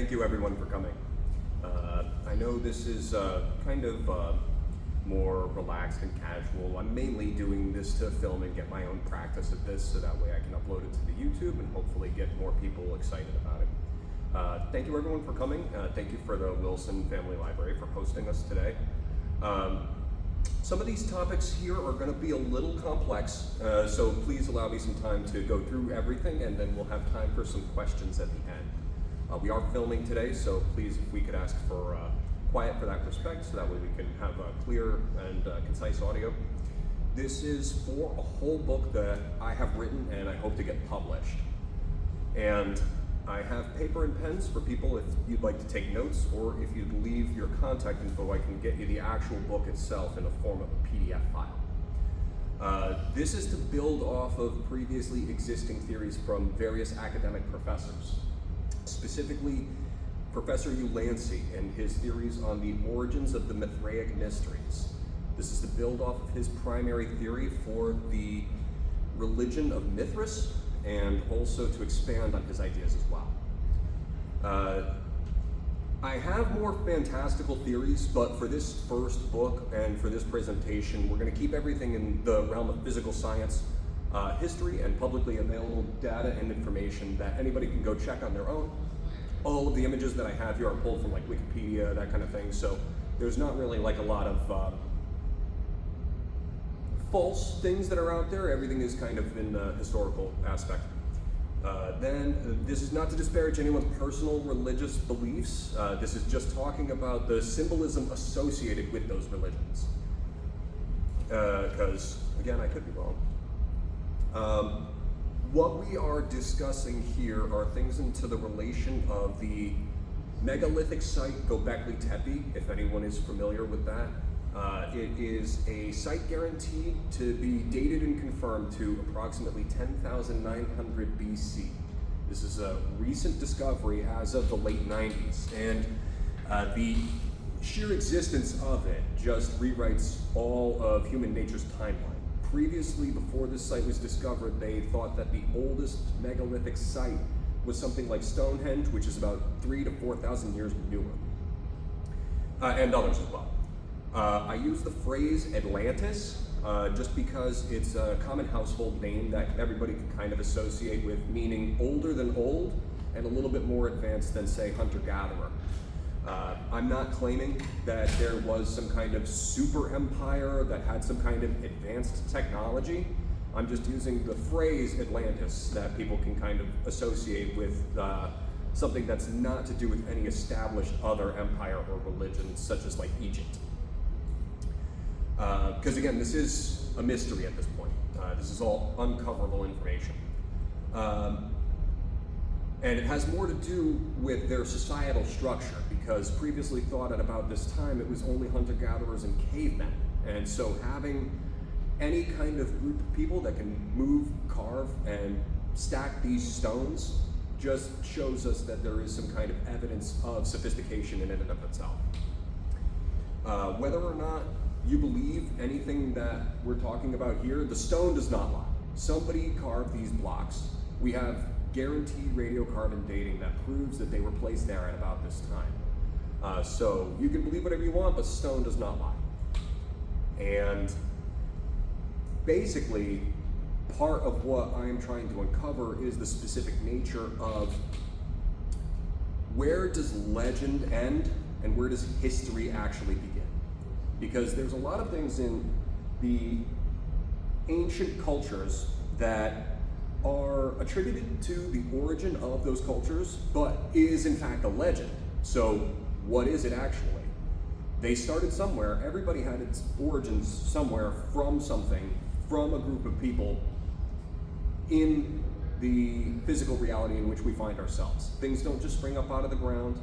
thank you everyone for coming. I know this is kind of more relaxed and casual. I'm mainly doing this to film and get my own practice at this so that way I can upload it to the YouTube and hopefully get more people excited about it. Thank you everyone for coming. Thank you for the Wilson Family Library for hosting us today. Some of these topics here are going to be a little complex, so please allow me some time to go through everything and then we'll have time for some questions at the end. We are filming today, so please, if we could ask for quiet for that respect, so that way we can have a clear and concise audio. This is for a whole book that I have written and I hope to get published. And I have paper and pens for people if you'd like to take notes, or if you'd leave your contact info, I can get you the actual book itself in the form of a PDF file. This is to build off of previously existing theories from various academic professors. Specifically, Professor Ulansey and his theories on the origins of the Mithraic mysteries. This is to build off of his primary theory for the religion of Mithras, and also to expand on his ideas as well. I have more fantastical theories, but for this first book and for this presentation, we're going to keep everything in the realm of physical science, history, and publicly available data and information that anybody can go check on their own. All of the images that I have here are pulled from like Wikipedia, that kind of thing, so there's not really like a lot of false things that are out there. Everything is kind of in the historical aspect. This is not to disparage anyone's personal religious beliefs. This is just talking about the symbolism associated with those religions. Because, again, I could be wrong. What we are discussing here are things into the relation of the megalithic site Göbekli Tepe, if anyone is familiar with that. It is a site guaranteed to be dated and confirmed to approximately 10,900 BC. This is a recent discovery as of the late 90s, and the sheer existence of it just rewrites all of human nature's timeline. Previously, before this site was discovered, they thought that the oldest megalithic site was something like Stonehenge, which is about 3,000 to 4,000 years newer, and others as well. I use the phrase Atlantis just because it's a common household name that everybody can kind of associate with, meaning older than old and a little bit more advanced than, say, hunter-gatherer. I'm not claiming that there was some kind of super empire that had some kind of advanced technology. I'm just using the phrase Atlantis that people can kind of associate with something that's not to do with any established other empire or religion, such as like Egypt. Because again, this is a mystery at this point. This is all uncoverable information. And it has more to do with their societal structure, because previously thought at about this time it was only hunter-gatherers and cavemen. And so having any kind of group of people that can move, carve, and stack these stones just shows us that there is some kind of evidence of sophistication in and of itself. Whether or not you believe anything that we're talking about here, the stone does not lie. Somebody carved these blocks. We have guaranteed radiocarbon dating that proves that they were placed there at about this time. So you can believe whatever you want, but stone does not lie. And basically, part of what I am trying to uncover is the specific nature of where does legend end and where does history actually begin? Because there's a lot of things in the ancient cultures that are attributed to the origin of those cultures, but is in fact a legend. So what is it actually? They started somewhere. Everybody had its origins somewhere from something, from a group of people in the physical reality in which we find ourselves. Things don't just spring up out of the ground.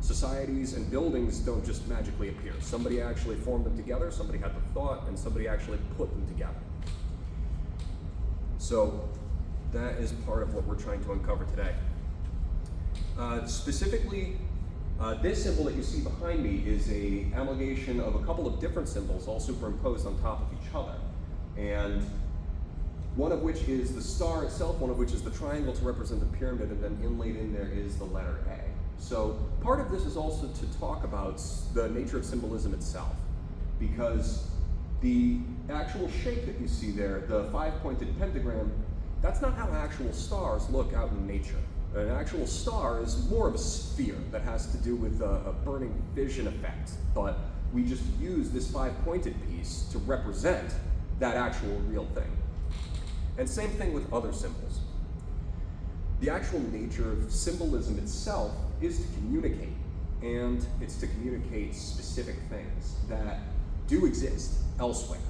Societies and buildings don't just magically appear. Somebody actually formed them together, somebody had the thought, and somebody actually put them together. So that is part of what we're trying to uncover today. Specifically, this symbol that you see behind me is an amalgamation of a couple of different symbols all superimposed on top of each other. And one of which is the star itself, one of which is the triangle to represent the pyramid, and then inlaid in there is the letter A. So part of this is also to talk about the nature of symbolism itself, because the actual shape that you see there, the 5-pointed pentagram, that's not how actual stars look out in nature. An actual star is more of a sphere that has to do with a burning fission effect, but we just use this 5-pointed piece to represent that actual real thing. And same thing with other symbols. The actual nature of symbolism itself is to communicate, and it's to communicate specific things that do exist elsewhere.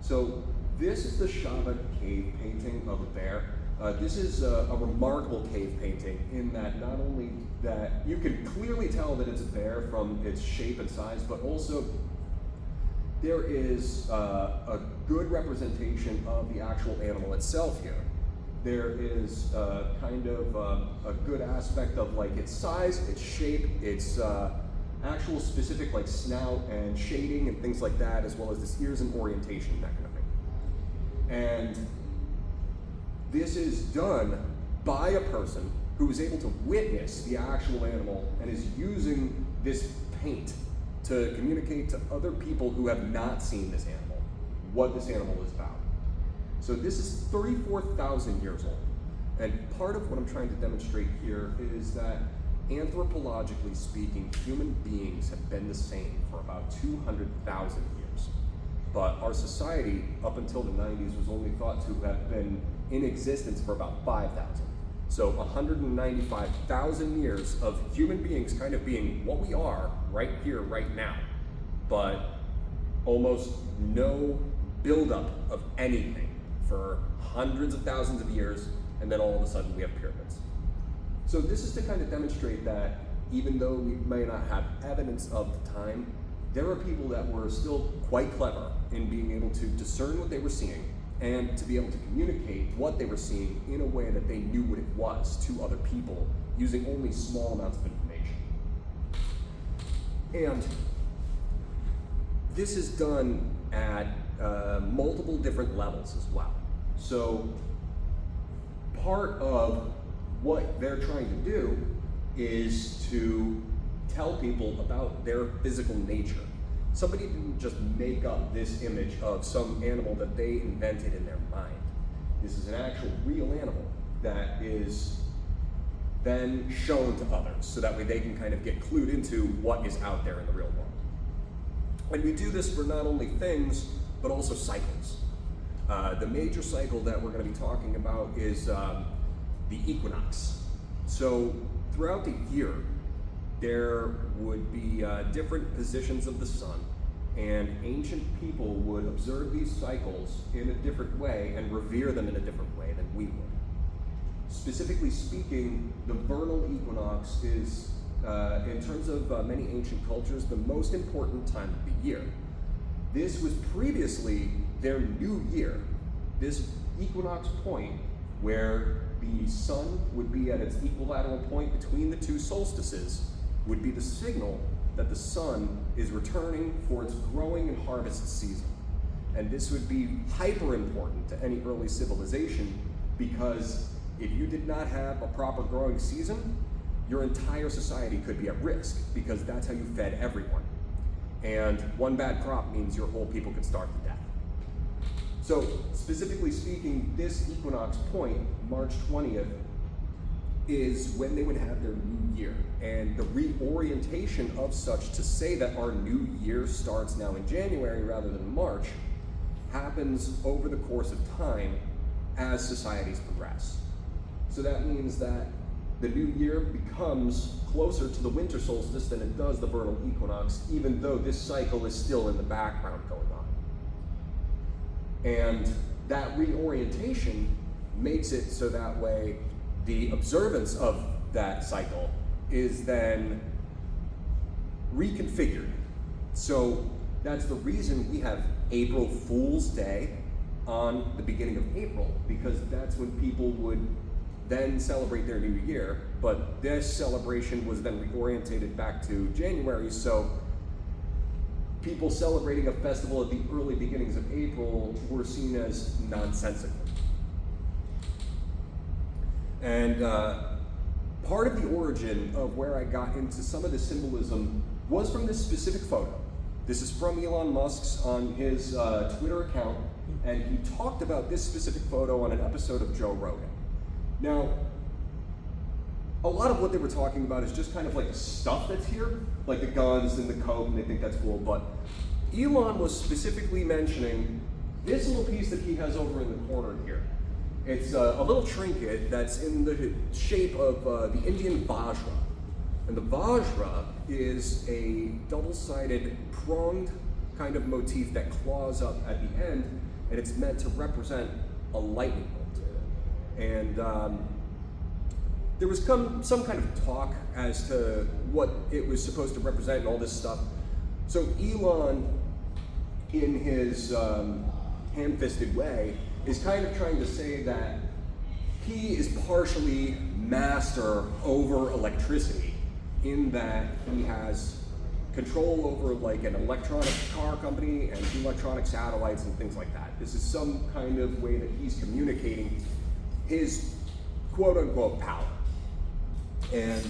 So this is the Shava cave painting of a bear. This is a remarkable cave painting in that not only that you can clearly tell that it's a bear from its shape and size, but also there is a good representation of the actual animal itself here. There is kind of a good aspect of like its size, its shape, its actual specific like snout and shading and things like that, as well as this ears and orientation, that kind of thing. And this is done by a person who is able to witness the actual animal and is using this paint to communicate to other people who have not seen this animal what this animal is about. So this is 34,000 years old. And part of what I'm trying to demonstrate here is that anthropologically speaking, human beings have been the same for about 200,000 years. But our society, up until the 90s, was only thought to have been in existence for about 5,000. So 195,000 years of human beings kind of being what we are right here, right now. But almost no buildup of anything for hundreds of thousands of years, and then all of a sudden we have pyramids. So this is to kind of demonstrate that even though we may not have evidence of the time, there are people that were still quite clever in being able to discern what they were seeing and to be able to communicate what they were seeing in a way that they knew what it was to other people using only small amounts of information. And this is done at multiple different levels as well. So part of what they're trying to do is to tell people about their physical nature. Somebody didn't just make up this image of some animal that they invented in their mind. This is an actual real animal that is then shown to others, so that way they can kind of get clued into what is out there in the real world. And we do this for not only things, but also cycles. The major cycle that we're going to be talking about is the equinox. So throughout the year, there would be different positions of the sun, and ancient people would observe these cycles in a different way and revere them in a different way than we would. Specifically speaking, the vernal equinox is, in terms of many ancient cultures, the most important time of the year. This was previously their new year. This equinox point, where the sun would be at its equilateral point between the two solstices, would be the signal that the sun is returning for its growing and harvest season. And this would be hyper important to any early civilization, because if you did not have a proper growing season, your entire society could be at risk, because that's how you fed everyone. And one bad crop means your whole people could starve to death. So specifically speaking, this equinox point, March 20th, is when they would have their new year. And the reorientation of such to say that our new year starts now in January rather than March happens over the course of time as societies progress. So that means that the new year becomes closer to the winter solstice than it does the vernal equinox, even though this cycle is still in the background going on. And that reorientation makes it so that way the observance of that cycle is then reconfigured. So that's the reason we have April Fool's Day on the beginning of April, because that's when people would then celebrate their new year. But this celebration was then reorientated back to January, so people celebrating a festival at the early beginnings of April were seen as nonsensical. And part of the origin of where I got into some of the symbolism was from this specific photo. This is from Elon Musk's on his Twitter account, and he talked about this specific photo on an episode of Joe Rogan. Now, a lot of what they were talking about is just kind of like the stuff that's here, like the guns and the coke, and they think that's cool, but Elon was specifically mentioning this little piece that he has over in the corner here. It's a little trinket that's in the shape of the Indian Vajra. And the Vajra is a double-sided, pronged kind of motif that claws up at the end, and it's meant to represent a lightning bolt. And there was some kind of talk as to what it was supposed to represent and all this stuff. So Elon, in his ham-fisted way, is kind of trying to say that he is partially master over electricity, in that he has control over like an electronic car company and electronic satellites and things like that. This is some kind of way that he's communicating his quote-unquote power. And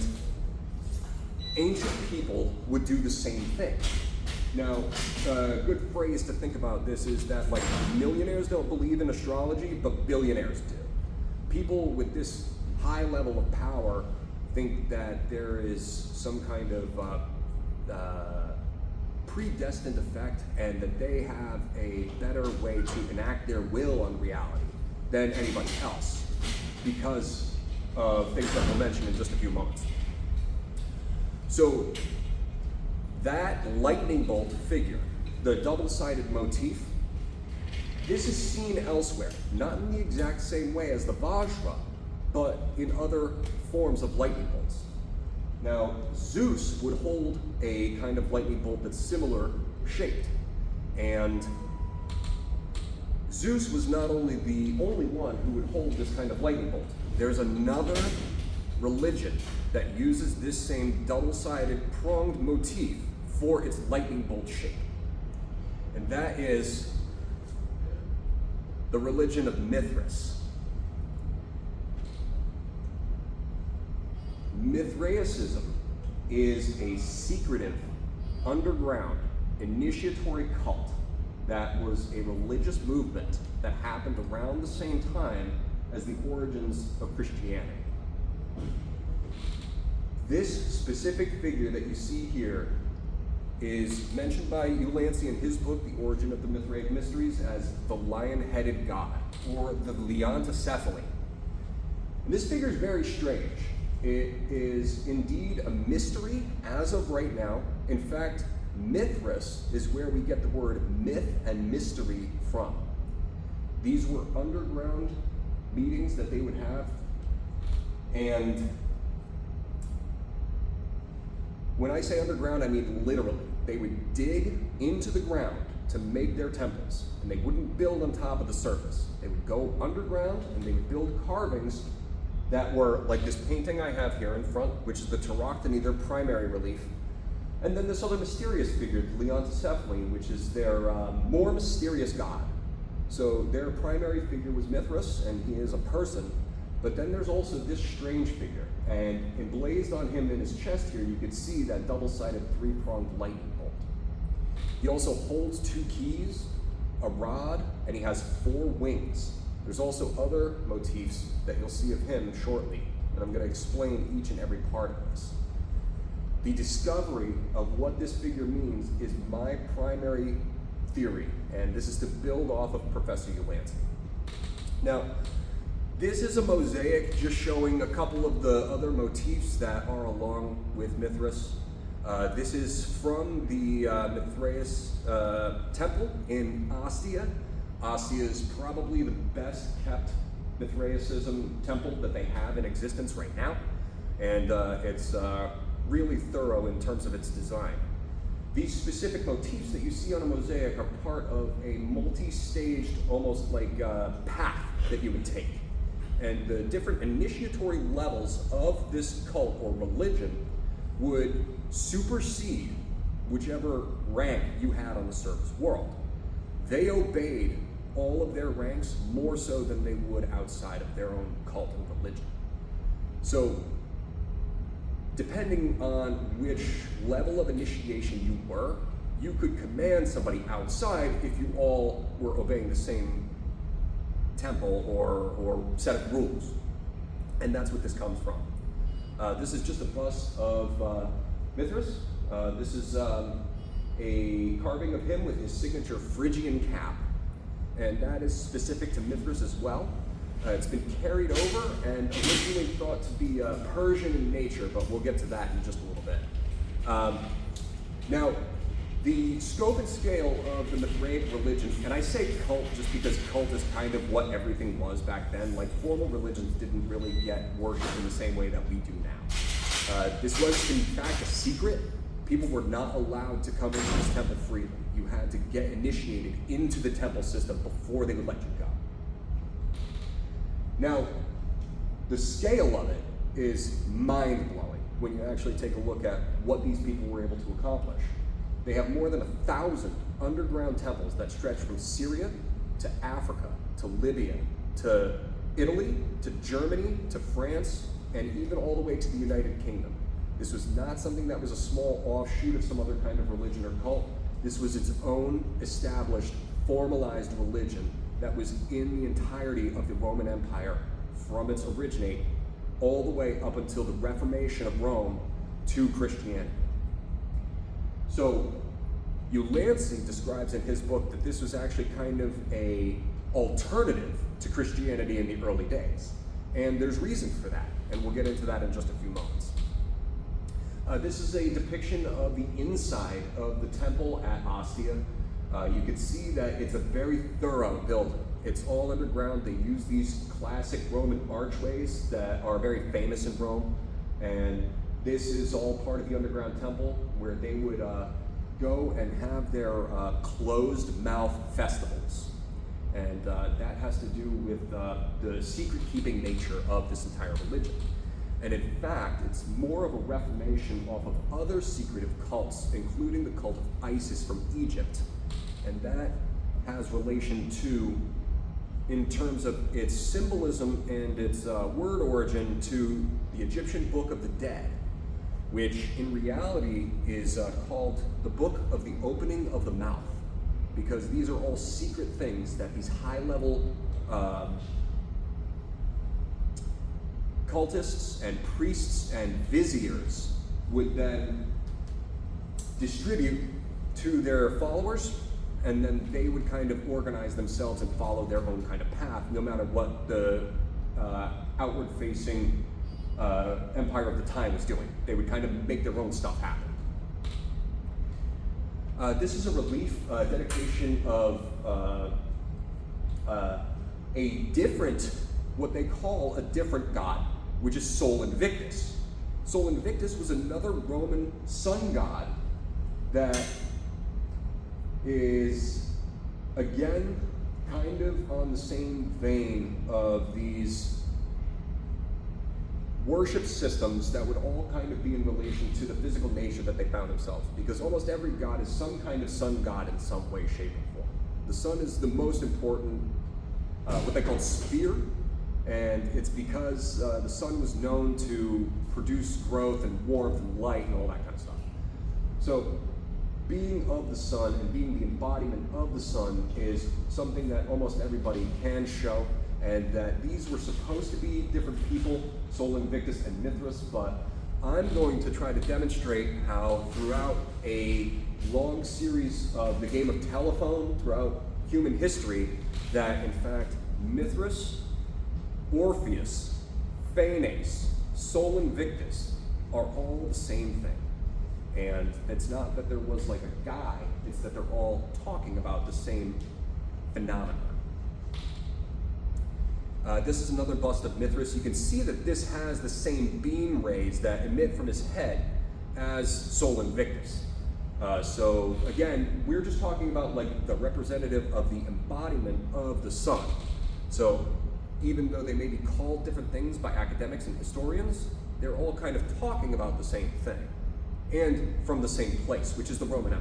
ancient people would do the same thing. Now, a good phrase to think about this is that like millionaires don't believe in astrology, but billionaires do. People with this high level of power think that there is some kind of predestined effect, and that they have a better way to enact their will on reality than anybody else, because of things that we'll mention in just a few moments. So that lightning bolt figure, the double-sided motif, this is seen elsewhere, not in the exact same way as the Vajra, but in other forms of lightning bolts. Now, Zeus would hold a kind of lightning bolt that's similar shaped, and Zeus was not only the only one who would hold this kind of lightning bolt. There's another religion that uses this same double-sided pronged motif for its lightning bolt shape. And that is the religion of Mithras. Mithraism is a secretive, underground, initiatory cult that was a religious movement that happened around the same time as the origins of Christianity. This specific figure that you see here is mentioned by Ulansey in his book, The Origin of the Mithraic Mysteries, as the lion-headed god, or the Leontocephaly. And this figure is very strange. It is indeed a mystery as of right now. In fact, Mithras is where we get the word myth and mystery from. These were underground meetings that they would have, and when I say underground, I mean literally. They would dig into the ground to make their temples, and they wouldn't build on top of the surface. They would go underground and they would build carvings that were like this painting I have here in front, which is the Tauroctony, their primary relief. And then this other mysterious figure, the Leontocephaly, which is their more mysterious god. So their primary figure was Mithras, and he is a person. But then there's also this strange figure, and emblazed on him in his chest here, you can see that double-sided three-pronged lightning bolt. He also holds two keys, a rod, and he has 4 wings. There's also other motifs that you'll see of him shortly, and I'm going to explain each and every part of this. The discovery of what this figure means is my primary theory, and this is to build off of Professor Ulansey. Now, this is a mosaic just showing a couple of the other motifs that are along with Mithras. This is from the Mithraeus temple in Ostia. Ostia is probably the best kept Mithraism temple that they have in existence right now. And it's really thorough in terms of its design. These specific motifs that you see on a mosaic are part of a multi-staged, almost like path that you would take. And the different initiatory levels of this cult or religion would supersede whichever rank you had on the surface world. They obeyed all of their ranks more so than they would outside of their own cult and religion. So depending on which level of initiation you were, you could command somebody outside if you all were obeying the same temple or set of rules. And that's what this comes from. This is just a bust of Mithras. This is a carving of him with his signature Phrygian cap. And that is specific to Mithras as well. It's been carried over and originally thought to be Persian in nature, but we'll get to that in just a little bit. Now, the scope and scale of the Mithraic religion, and I say cult just because cult is kind of what everything was back then. Like, formal religions didn't really get worshipped in the same way that we do now. This was, in fact, a secret. People were not allowed to come into this temple freely. You had to get initiated into the temple system before they would let you go. Now, the scale of it is mind-blowing when you actually take a look at what these people were able to accomplish. They have more than 1,000 underground temples that stretch from Syria to Africa, to Libya, to Italy, to Germany, to France, and even all the way to the United Kingdom. This was not something that was a small offshoot of some other kind of religion or cult. This was its own established, formalized religion that was in the entirety of the Roman Empire from its originate all the way up until the Reformation of Rome to Christianity. So Ulansey describes in his book that this was actually kind of a alternative to Christianity in the early days. And there's reason for that, and we'll get into that in just a few moments. This is a depiction of the inside of the temple at Ostia. You can see that it's a very thorough building. It's all underground. They use these classic Roman archways that are very famous in Rome. And this is all part of the underground temple where they would go and have their closed mouth festivals. And that has to do with the secret-keeping nature of this entire religion. And in fact, it's more of a reformation off of other secretive cults, including the cult of Isis from Egypt. And that has relation to, in terms of its symbolism and its word origin, to the Egyptian Book of the Dead, which in reality is called the Book of the Opening of the Mouth, because these are all secret things that these high-level cultists and priests and viziers would then distribute to their followers, and then they would kind of organize themselves and follow their own kind of path, no matter what the outward-facing empire of the time was doing. They would kind of make their own stuff happen. This is a relief dedication of a different, what they call a different god, which is Sol Invictus. Sol Invictus was another Roman sun god that is, again, kind of on the same vein of these worship systems that would all kind of be in relation to the physical nature that they found themselves, because almost every god is some kind of sun god in some way, shape, or form. The sun is the most important, what they call sphere, and it's because the sun was known to produce growth and warmth and light and all that kind of stuff. So being of the sun and being the embodiment of the sun is something that almost everybody can show, and that these were supposed to be different people, Sol Invictus and Mithras, but I'm going to try to demonstrate how throughout a long series of the game of telephone throughout human history, that in fact Mithras, Orpheus, Phanes, Sol Invictus are all the same thing. And it's not that there was like a guy, it's that they're all talking about the same phenomenon. This is another bust of Mithras. You can see that this has the same beam rays that emit from his head as Sol Invictus. So again, we're just talking about like the representative of the embodiment of the sun. So even though they may be called different things by academics and historians, they're all kind of talking about the same thing, and from the same place, which is the Roman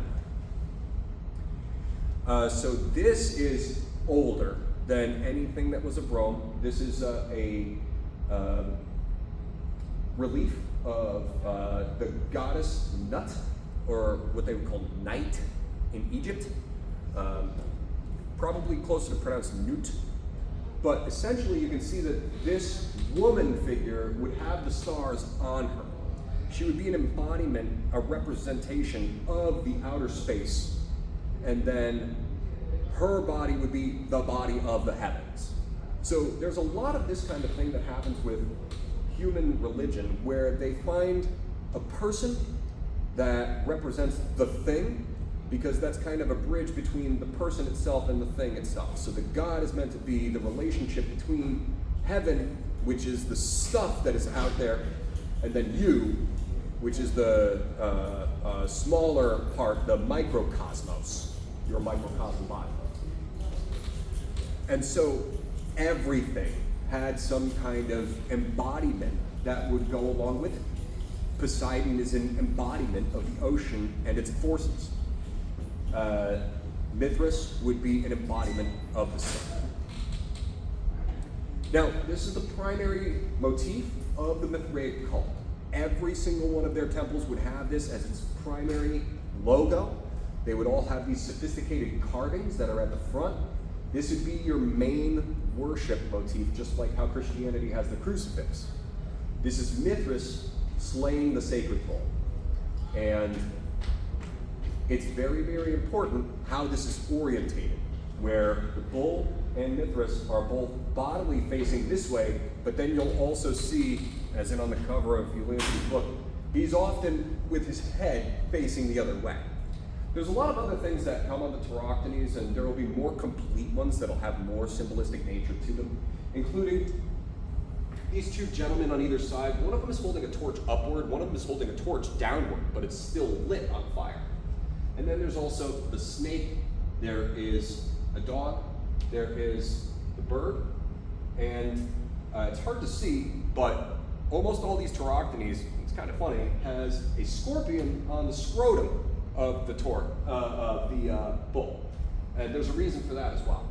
Empire. So this is older than anything that was of Rome. This is a relief of the goddess Nut, or what they would call Night in Egypt. Probably closer to pronounced Newt. But essentially you can see that this woman figure would have the stars on her. She would be an embodiment, a representation of the outer space, and then her body would be the body of the heavens. So there's a lot of this kind of thing that happens with human religion, where they find a person that represents the thing, because that's kind of a bridge between the person itself and the thing itself. So the god is meant to be the relationship between heaven, which is the stuff that is out there, and then you, which is the smaller part, the microcosmos, your microcosm body. And so everything had some kind of embodiment that would go along with it. Poseidon is an embodiment of the ocean and its forces. Mithras would be an embodiment of the sun. Now, this is the primary motif of the Mithraic cult. Every single one of their temples would have this as its primary logo. They would all have these sophisticated carvings that are at the front. This would be your main worship motif, just like how Christianity has the crucifix. This is Mithras slaying the sacred bull. And it's very, very important how this is orientated, where the bull and Mithras are both bodily facing this way, but then you'll also see, as in on the cover of Ulansey's book, he's often with his head facing the other way. There's a lot of other things that come on the Tauroctonies, and there will be more complete ones that'll have more symbolistic nature to them, including these two gentlemen on either side. One of them is holding a torch upward, one of them is holding a torch downward, but it's still lit on fire. And then there's also the snake, there is a dog, there is the bird, and it's hard to see, but almost all these Tauroctonies, it's kind of funny, has a scorpion on the scrotum of the bull. And there's a reason for that as well.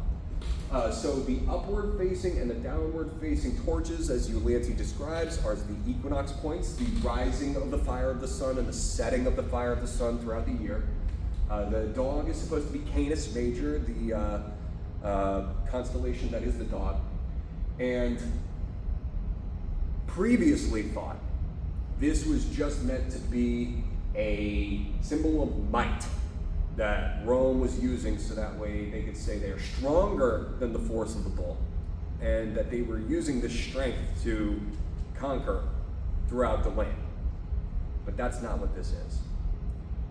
So the upward facing and the downward facing torches, as Ulansey describes, are the equinox points, the rising of the fire of the sun and the setting of the fire of the sun throughout the year. The dog is supposed to be Canis Major, the constellation that is the dog. And previously thought this was just meant to be a symbol of might that Rome was using, so that way they could say they are stronger than the force of the bull, and that they were using this strength to conquer throughout the land. But that's not what this is.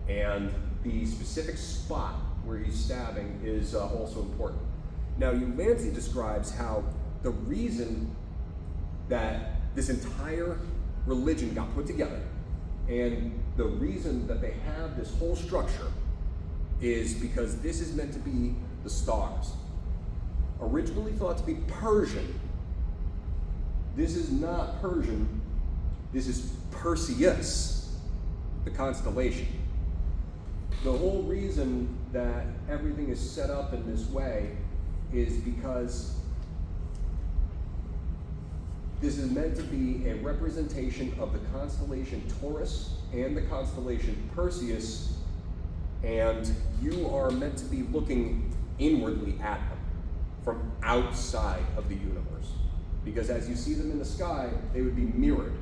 And the specific spot where he's stabbing is also important. Now, Ulansey describes how the reason that this entire religion got put together, and the reason that they have this whole structure, is because this is meant to be the stars. Originally thought to be Persian, this is not Persian, this is Perseus, the constellation. The whole reason that everything is set up in this way is because this is meant to be a representation of the constellation Taurus and the constellation Perseus, and you are meant to be looking inwardly at them from outside of the universe. Because as you see them in the sky, they would be mirrored,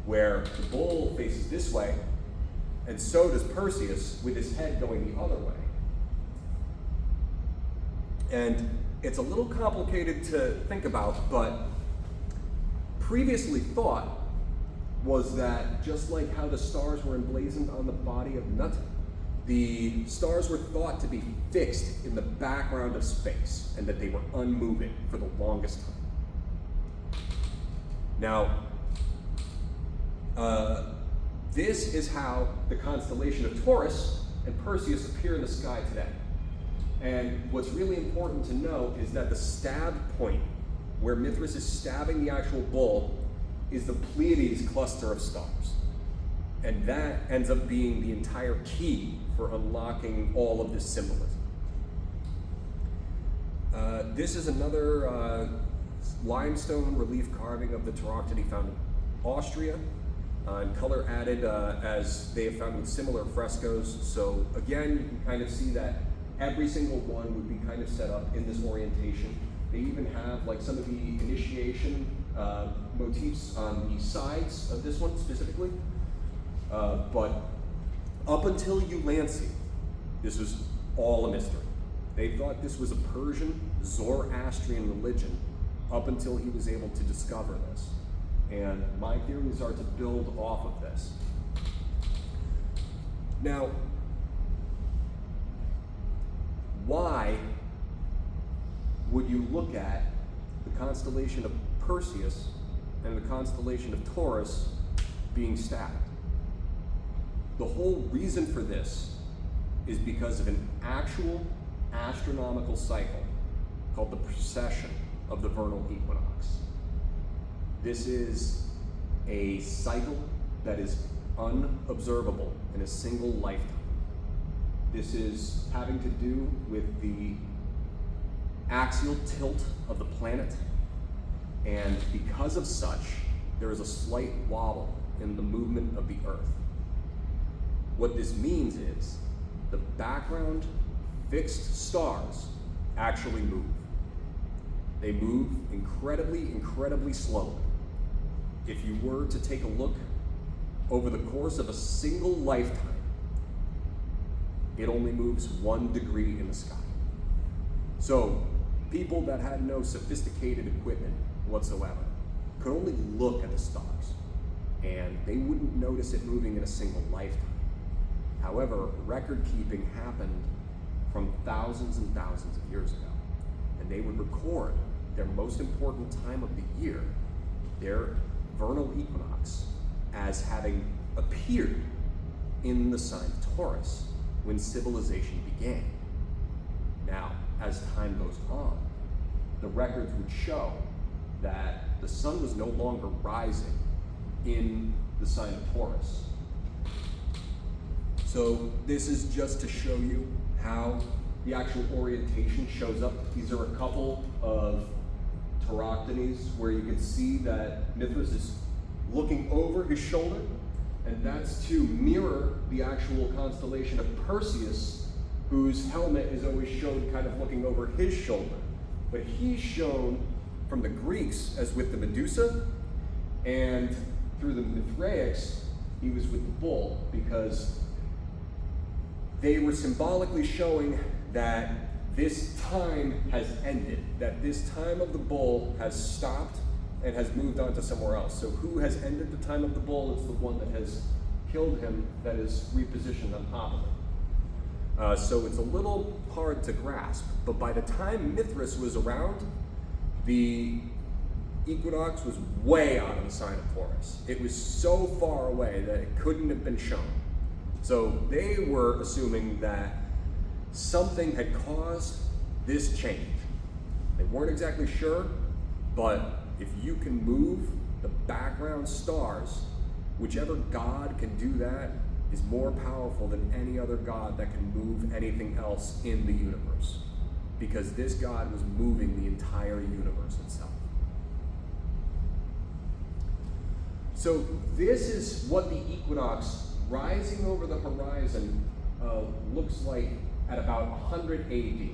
where the bull faces this way, and so does Perseus, with his head going the other way. And it's a little complicated to think about, but previously thought was that just like how the stars were emblazoned on the body of Nut, the stars were thought to be fixed in the background of space, and that they were unmoving for the longest time. Now, this is how the constellation of Taurus and Perseus appear in the sky today. And what's really important to know is that the stab point, where Mithras is stabbing the actual bull, is the Pleiades cluster of stars. And that ends up being the entire key for unlocking all of this symbolism. This is another limestone relief carving of the Tauroctony found in Austria. and color added as they have found with similar frescoes. So again, you can kind of see that every single one would be kind of set up in this orientation. They even have like some of the initiation motifs on the sides of this one specifically. But up until Ulansey, this was all a mystery. They thought this was a Persian Zoroastrian religion up until he was able to discover this. And my theories are to build off of this. Now, why would you look at the constellation of Perseus and the constellation of Taurus being stacked? The whole reason for this is because of an actual astronomical cycle called the precession of the vernal equinox. This is a cycle that is unobservable in a single lifetime. This is having to do with the axial tilt of the planet, and because of such, there is a slight wobble in the movement of the Earth. What this means is the background fixed stars actually move. They move incredibly slowly. If you were to take a look over the course of a single lifetime, it only moves 1 degree in the sky. So people that had no sophisticated equipment whatsoever could only look at the stars, and they wouldn't notice it moving in a single lifetime. However, record keeping happened from thousands and thousands of years ago, and they would record their most important time of the year, their vernal equinox, as having appeared in the sign of Taurus when civilization began. Now, as time goes on, the records would show that the sun was no longer rising in the sign of Taurus. So this is just to show you how the actual orientation shows up. These are a couple of tauroctonies where you can see that Mithras is looking over his shoulder, and that's to mirror the actual constellation of Perseus, whose helmet is always shown kind of looking over his shoulder. But he's shown from the Greeks as with the Medusa, and through the Mithraics, he was with the bull, because they were symbolically showing that this time has ended, that this time of the bull has stopped and has moved on to somewhere else. So who has ended the time of the bull is the one that has killed him, that is repositioned on top of it. So it's a little hard to grasp, but by the time Mithras was around, the equinox was way out of the sign of Taurus. It was so far away that it couldn't have been shown. So they were assuming that something had caused this change. They weren't exactly sure, but if you can move the background stars, whichever god can do that is more powerful than any other god that can move anything else in the universe, because this god was moving the entire universe itself. So this is what the equinox rising over the horizon looks like at about 100 AD.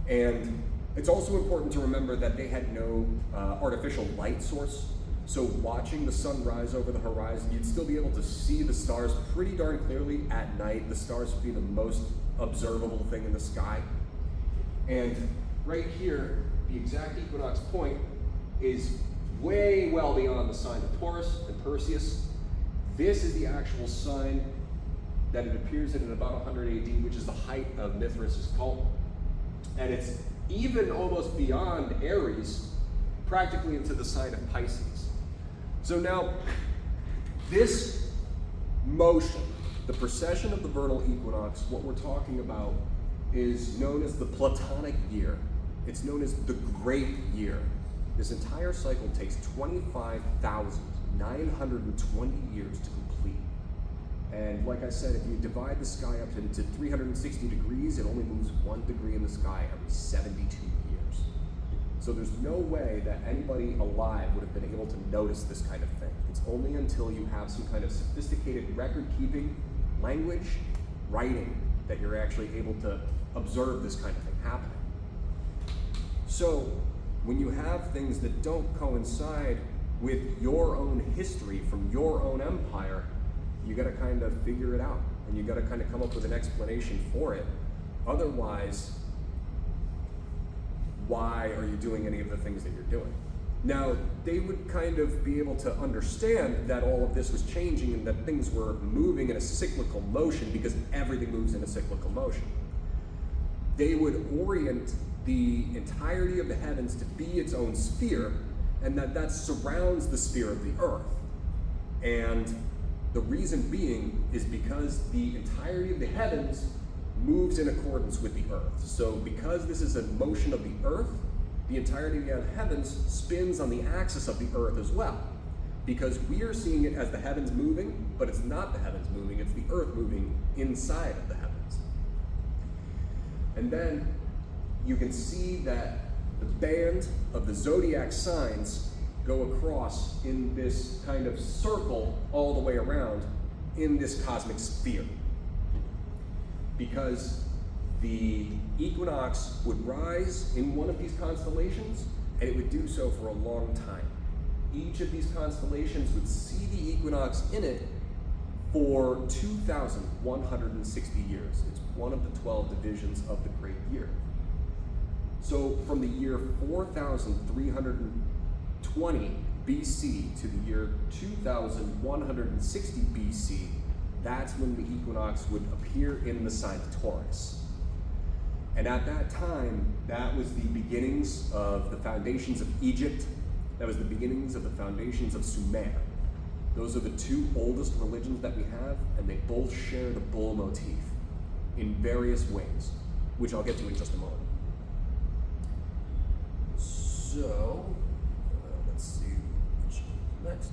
And it's also important to remember that they had no artificial light source. So watching the sun rise over the horizon, you'd still be able to see the stars pretty darn clearly at night. The stars would be the most observable thing in the sky. And right here, the exact equinox point is way well beyond the sign of Taurus and Perseus. This is the actual sign that it appears in at about 100 AD, which is the height of Mithras' cult. And it's even almost beyond Aries, practically into the sign of Pisces. So now, this motion, the precession of the vernal equinox, what we're talking about is known as the Platonic year. It's known as the Great Year. This entire cycle takes 25,920 years to complete. And like I said, if you divide the sky up into 360 degrees, it only moves 1 degree in the sky every 72 years. So there's no way that anybody alive would have been able to notice this kind of thing. It's only until you have some kind of sophisticated record-keeping, language, writing, that you're actually able to observe this kind of thing happening. So when you have things that don't coincide with your own history from your own empire, you gotta kind of figure it out, and you gotta kind of come up with an explanation for it. Otherwise, why are you doing any of the things that you're doing? Now, they would kind of be able to understand that all of this was changing and that things were moving in a cyclical motion, because everything moves in a cyclical motion. They would orient the entirety of the heavens to be its own sphere, and that surrounds the sphere of the earth. And the reason being is because the entirety of the heavens moves in accordance with the earth. So because this is a motion of the earth, the entirety of the heavens spins on the axis of the earth as well. Because we are seeing it as the heavens moving, but it's not the heavens moving, it's the earth moving inside of the heavens. And then you can see that the band of the zodiac signs go across in this kind of circle all the way around in this cosmic sphere. Because the equinox would rise in one of these constellations, and it would do so for a long time. Each of these constellations would see the equinox in it for 2,160 years. It's one of the 12 divisions of the great year. So from the year 4,320 BC to the year 2,160 BC, that's when the equinox would appear in the sign of Taurus. And at that time, that was the beginnings of the foundations of Egypt. That was the beginnings of the foundations of Sumer. Those are the two oldest religions that we have, and they both share the bull motif in various ways, which I'll get to in just a moment. So, let's see which next.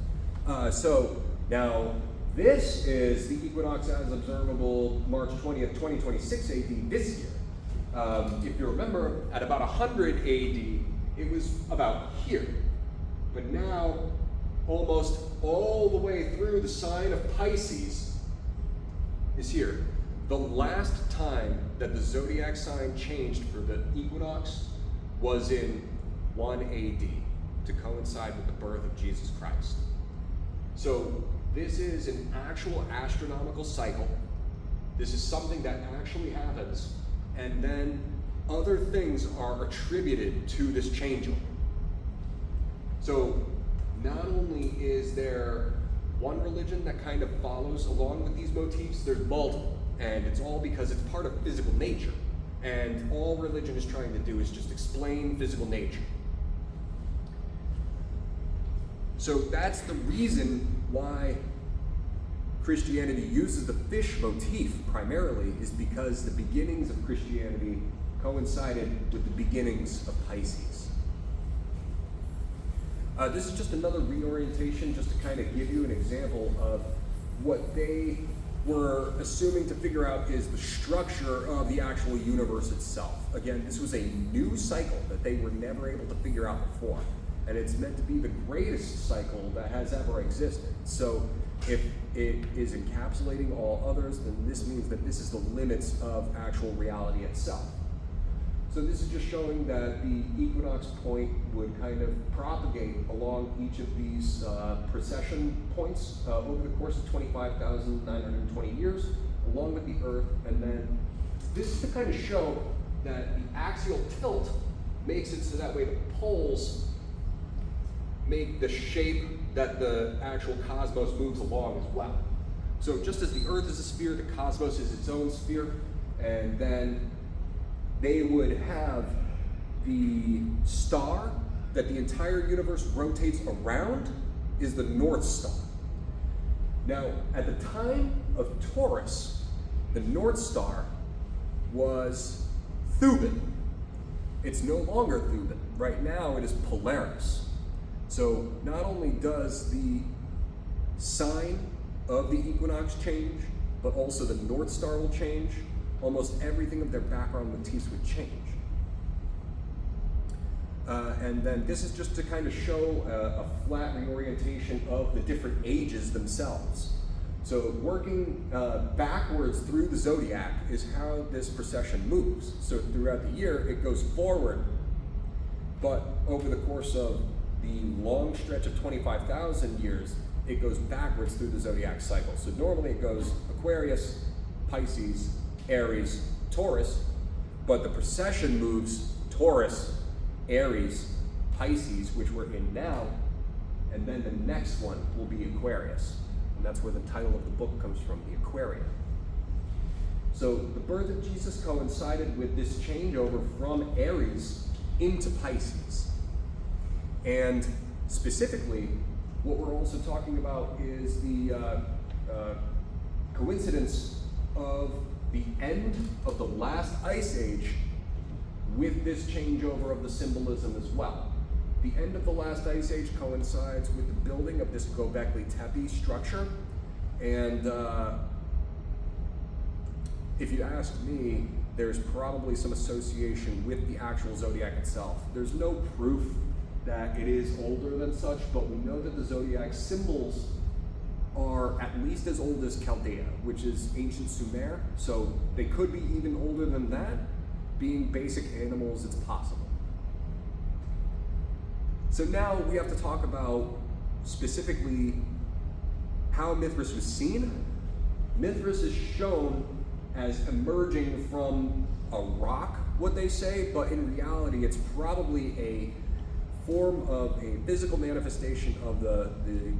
So now, this is the equinox as observable March 20th, 2026 AD this year. If you remember, at about 100 AD, it was about here. But now, almost all the way through the sign of Pisces is here. The last time that the zodiac sign changed for the equinox was in 1 AD, to coincide with the birth of Jesus Christ. So this is an actual astronomical cycle. This is something that actually happens, and then other things are attributed to this changeover. So not only is there one religion that kind of follows along with these motifs, there's multiple, and it's all because it's part of physical nature. And all religion is trying to do is just explain physical nature. So that's the reason why Christianity uses the fish motif primarily, is because the beginnings of Christianity coincided with the beginnings of Pisces. This is just another reorientation, just to kind of give you an example of what they were assuming to figure out is the structure of the actual universe itself. Again, this was a new cycle that they were never able to figure out before. And it's meant to be the greatest cycle that has ever existed. So if it is encapsulating all others, then this means that this is the limits of actual reality itself. So this is just showing that the equinox point would kind of propagate along each of these precession points over the course of 25,920 years, along with the Earth. And then this is to kind of show that the axial tilt makes it so that way the poles make the shape that the actual cosmos moves along as well. So just as the Earth is a sphere, the cosmos is its own sphere, and then they would have the star that the entire universe rotates around is the North Star. Now, at the time of Taurus, the North Star was Thuban. It's no longer Thuban. Right now it is Polaris. So not only does the sign of the equinox change, but also the North Star will change. Almost everything of their background motifs would change. And then this is just to kind of show a flat reorientation of the different ages themselves. So working backwards through the zodiac is how this precession moves. So throughout the year, it goes forward, but over the course of the long stretch of 25,000 years, it goes backwards through the zodiac cycle. So normally it goes Aquarius, Pisces, Aries, Taurus, but the precession moves Taurus, Aries, Pisces, which we're in now, and then the next one will be Aquarius. And that's where the title of the book comes from, the Aquarion. So the birth of Jesus coincided with this changeover from Aries into Pisces. And specifically, what we're also talking about is the coincidence of the end of the last ice age with this changeover of the symbolism as well. The end of the last ice age coincides with the building of this Göbekli Tepe structure, and if you ask me, there's probably some association with the actual zodiac itself. There's no proof that it is older than such, but we know that the zodiac symbols are at least as old as Chaldea, which is ancient Sumer, so they could be even older than that. Being basic animals, it's possible. So now we have to talk about specifically how Mithras was seen. Mithras is shown as emerging from a rock, what they say, but in reality it's probably a form of a physical manifestation of the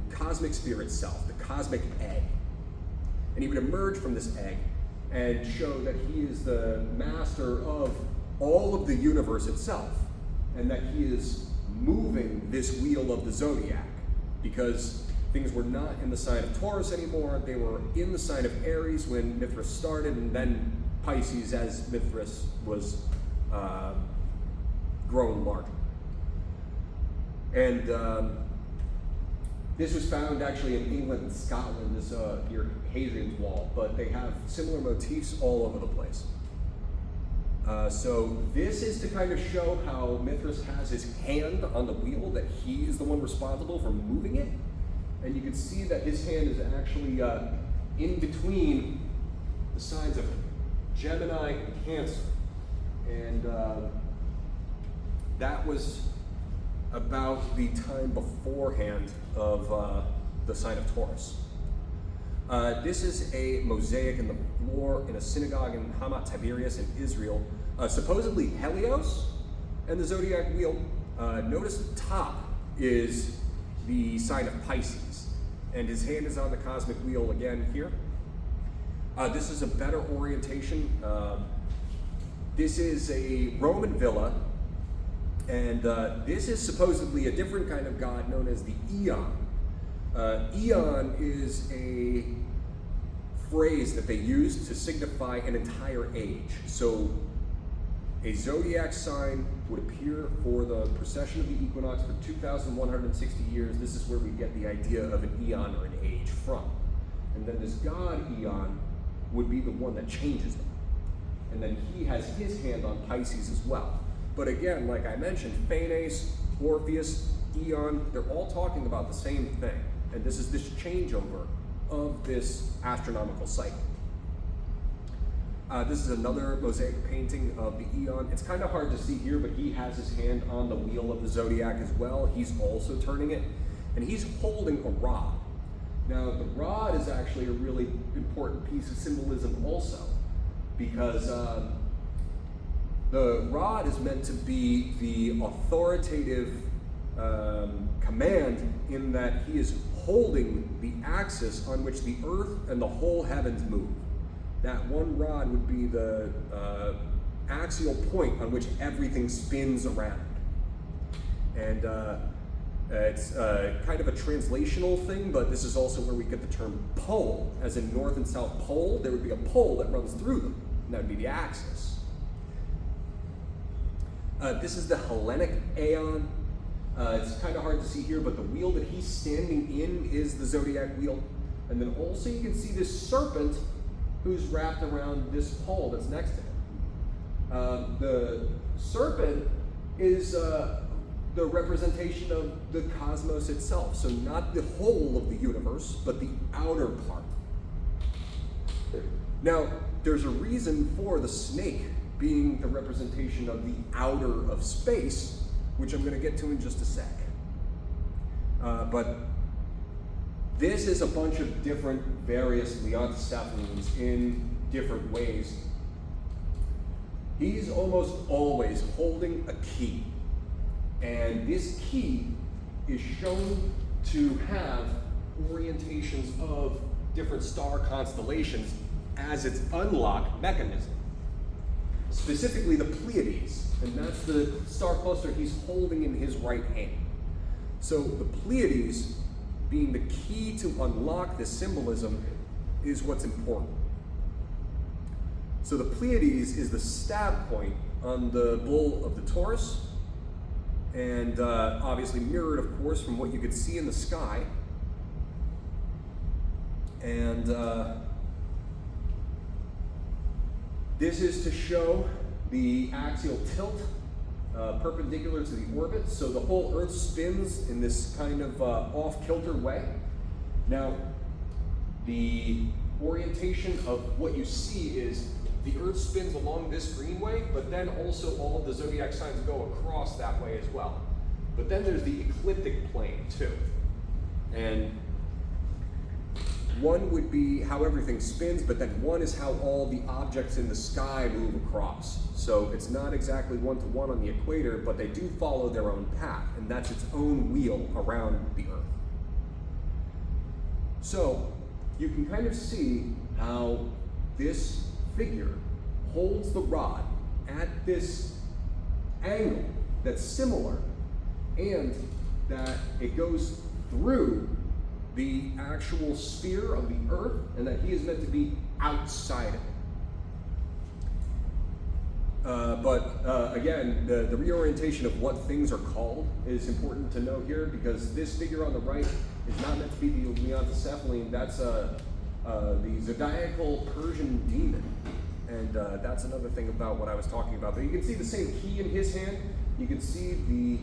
cosmic sphere itself, the cosmic egg. And he would emerge from this egg and show that he is the master of all of the universe itself, and that he is moving this wheel of the zodiac, because things were not in the sign of Taurus anymore. They were in the sign of Aries when Mithras started, and then Pisces as Mithras was growing larger. And this was found actually in England and Scotland, this near Hadrian's Wall, but they have similar motifs all over the place. So this is to kind of show how Mithras has his hand on the wheel, that he is the one responsible for moving it. And you can see that his hand is actually in between the signs of Gemini and Cancer. And that was about the time beforehand of the sign of Taurus. This is a mosaic in the floor in a synagogue in Hamat Tiberias in Israel. Supposedly Helios and the zodiac wheel. Notice the top is the sign of Pisces, and his hand is on the cosmic wheel again here. This is a better orientation. This is a Roman villa, and this is supposedly a different kind of god known as the Eon. Eon is a phrase that they use to signify an entire age. So a zodiac sign would appear for the precession of the equinox for 2,160 years. This is where we get the idea of an eon or an age from. And then this god Eon would be the one that changes them. And then he has his hand on Pisces as well. But again, like I mentioned, Phanes, Orpheus, Eon, they're all talking about the same thing. And this is this changeover of this astronomical cycle. This is another mosaic painting of the Eon. It's kind of hard to see here, but he has his hand on the wheel of the zodiac as well. He's also turning it, and he's holding a rod. Now, the rod is actually a really important piece of symbolism also, because the rod is meant to be the authoritative command, in that he is holding the axis on which the earth and the whole heavens move. That one rod would be the axial point on which everything spins around. And it's kind of a translational thing, but this is also where we get the term pole. As in North and South Pole, there would be a pole that runs through them, and that would be the axis. This is the Hellenic Aeon. It's kind of hard to see here, but the wheel that he's standing in is the zodiac wheel. And then also you can see this serpent who's wrapped around this pole that's next to him. The serpent is the representation of the cosmos itself. So not the whole of the universe, but the outer part. Now, there's a reason for the snake being the representation of the outer of space, which I'm going to get to in just a sec. But this is a bunch of different various Leontocephalians in different ways. He's almost always holding a key. And this key is shown to have orientations of different star constellations as its unlock mechanism. Specifically the Pleiades, and that's the star cluster he's holding in his right hand. So the Pleiades, being the key to unlock this symbolism, is what's important. So the Pleiades is the stab point on the bull of the Taurus, and obviously mirrored, of course, from what you could see in the sky. And this is to show the axial tilt perpendicular to the orbit. So the whole Earth spins in this kind of off-kilter way. Now, the orientation of what you see is the Earth spins along this greenway, but then also all of the zodiac signs go across that way as well. But then there's the ecliptic plane too. And one would be how everything spins, but then one is how all the objects in the sky move across. So it's not exactly one-to-one on the equator, but they do follow their own path, and that's its own wheel around the Earth. So you can kind of see how this figure holds the rod at this angle that's similar, and that it goes through the actual sphere of the Earth, and that he is meant to be outside of it. Again, the reorientation of what things are called is important to know here, because this figure on the right is not meant to be the Leontocephalian. That's the zodiacal Persian demon. And that's another thing about what I was talking about. But you can see the same key in his hand. You can see the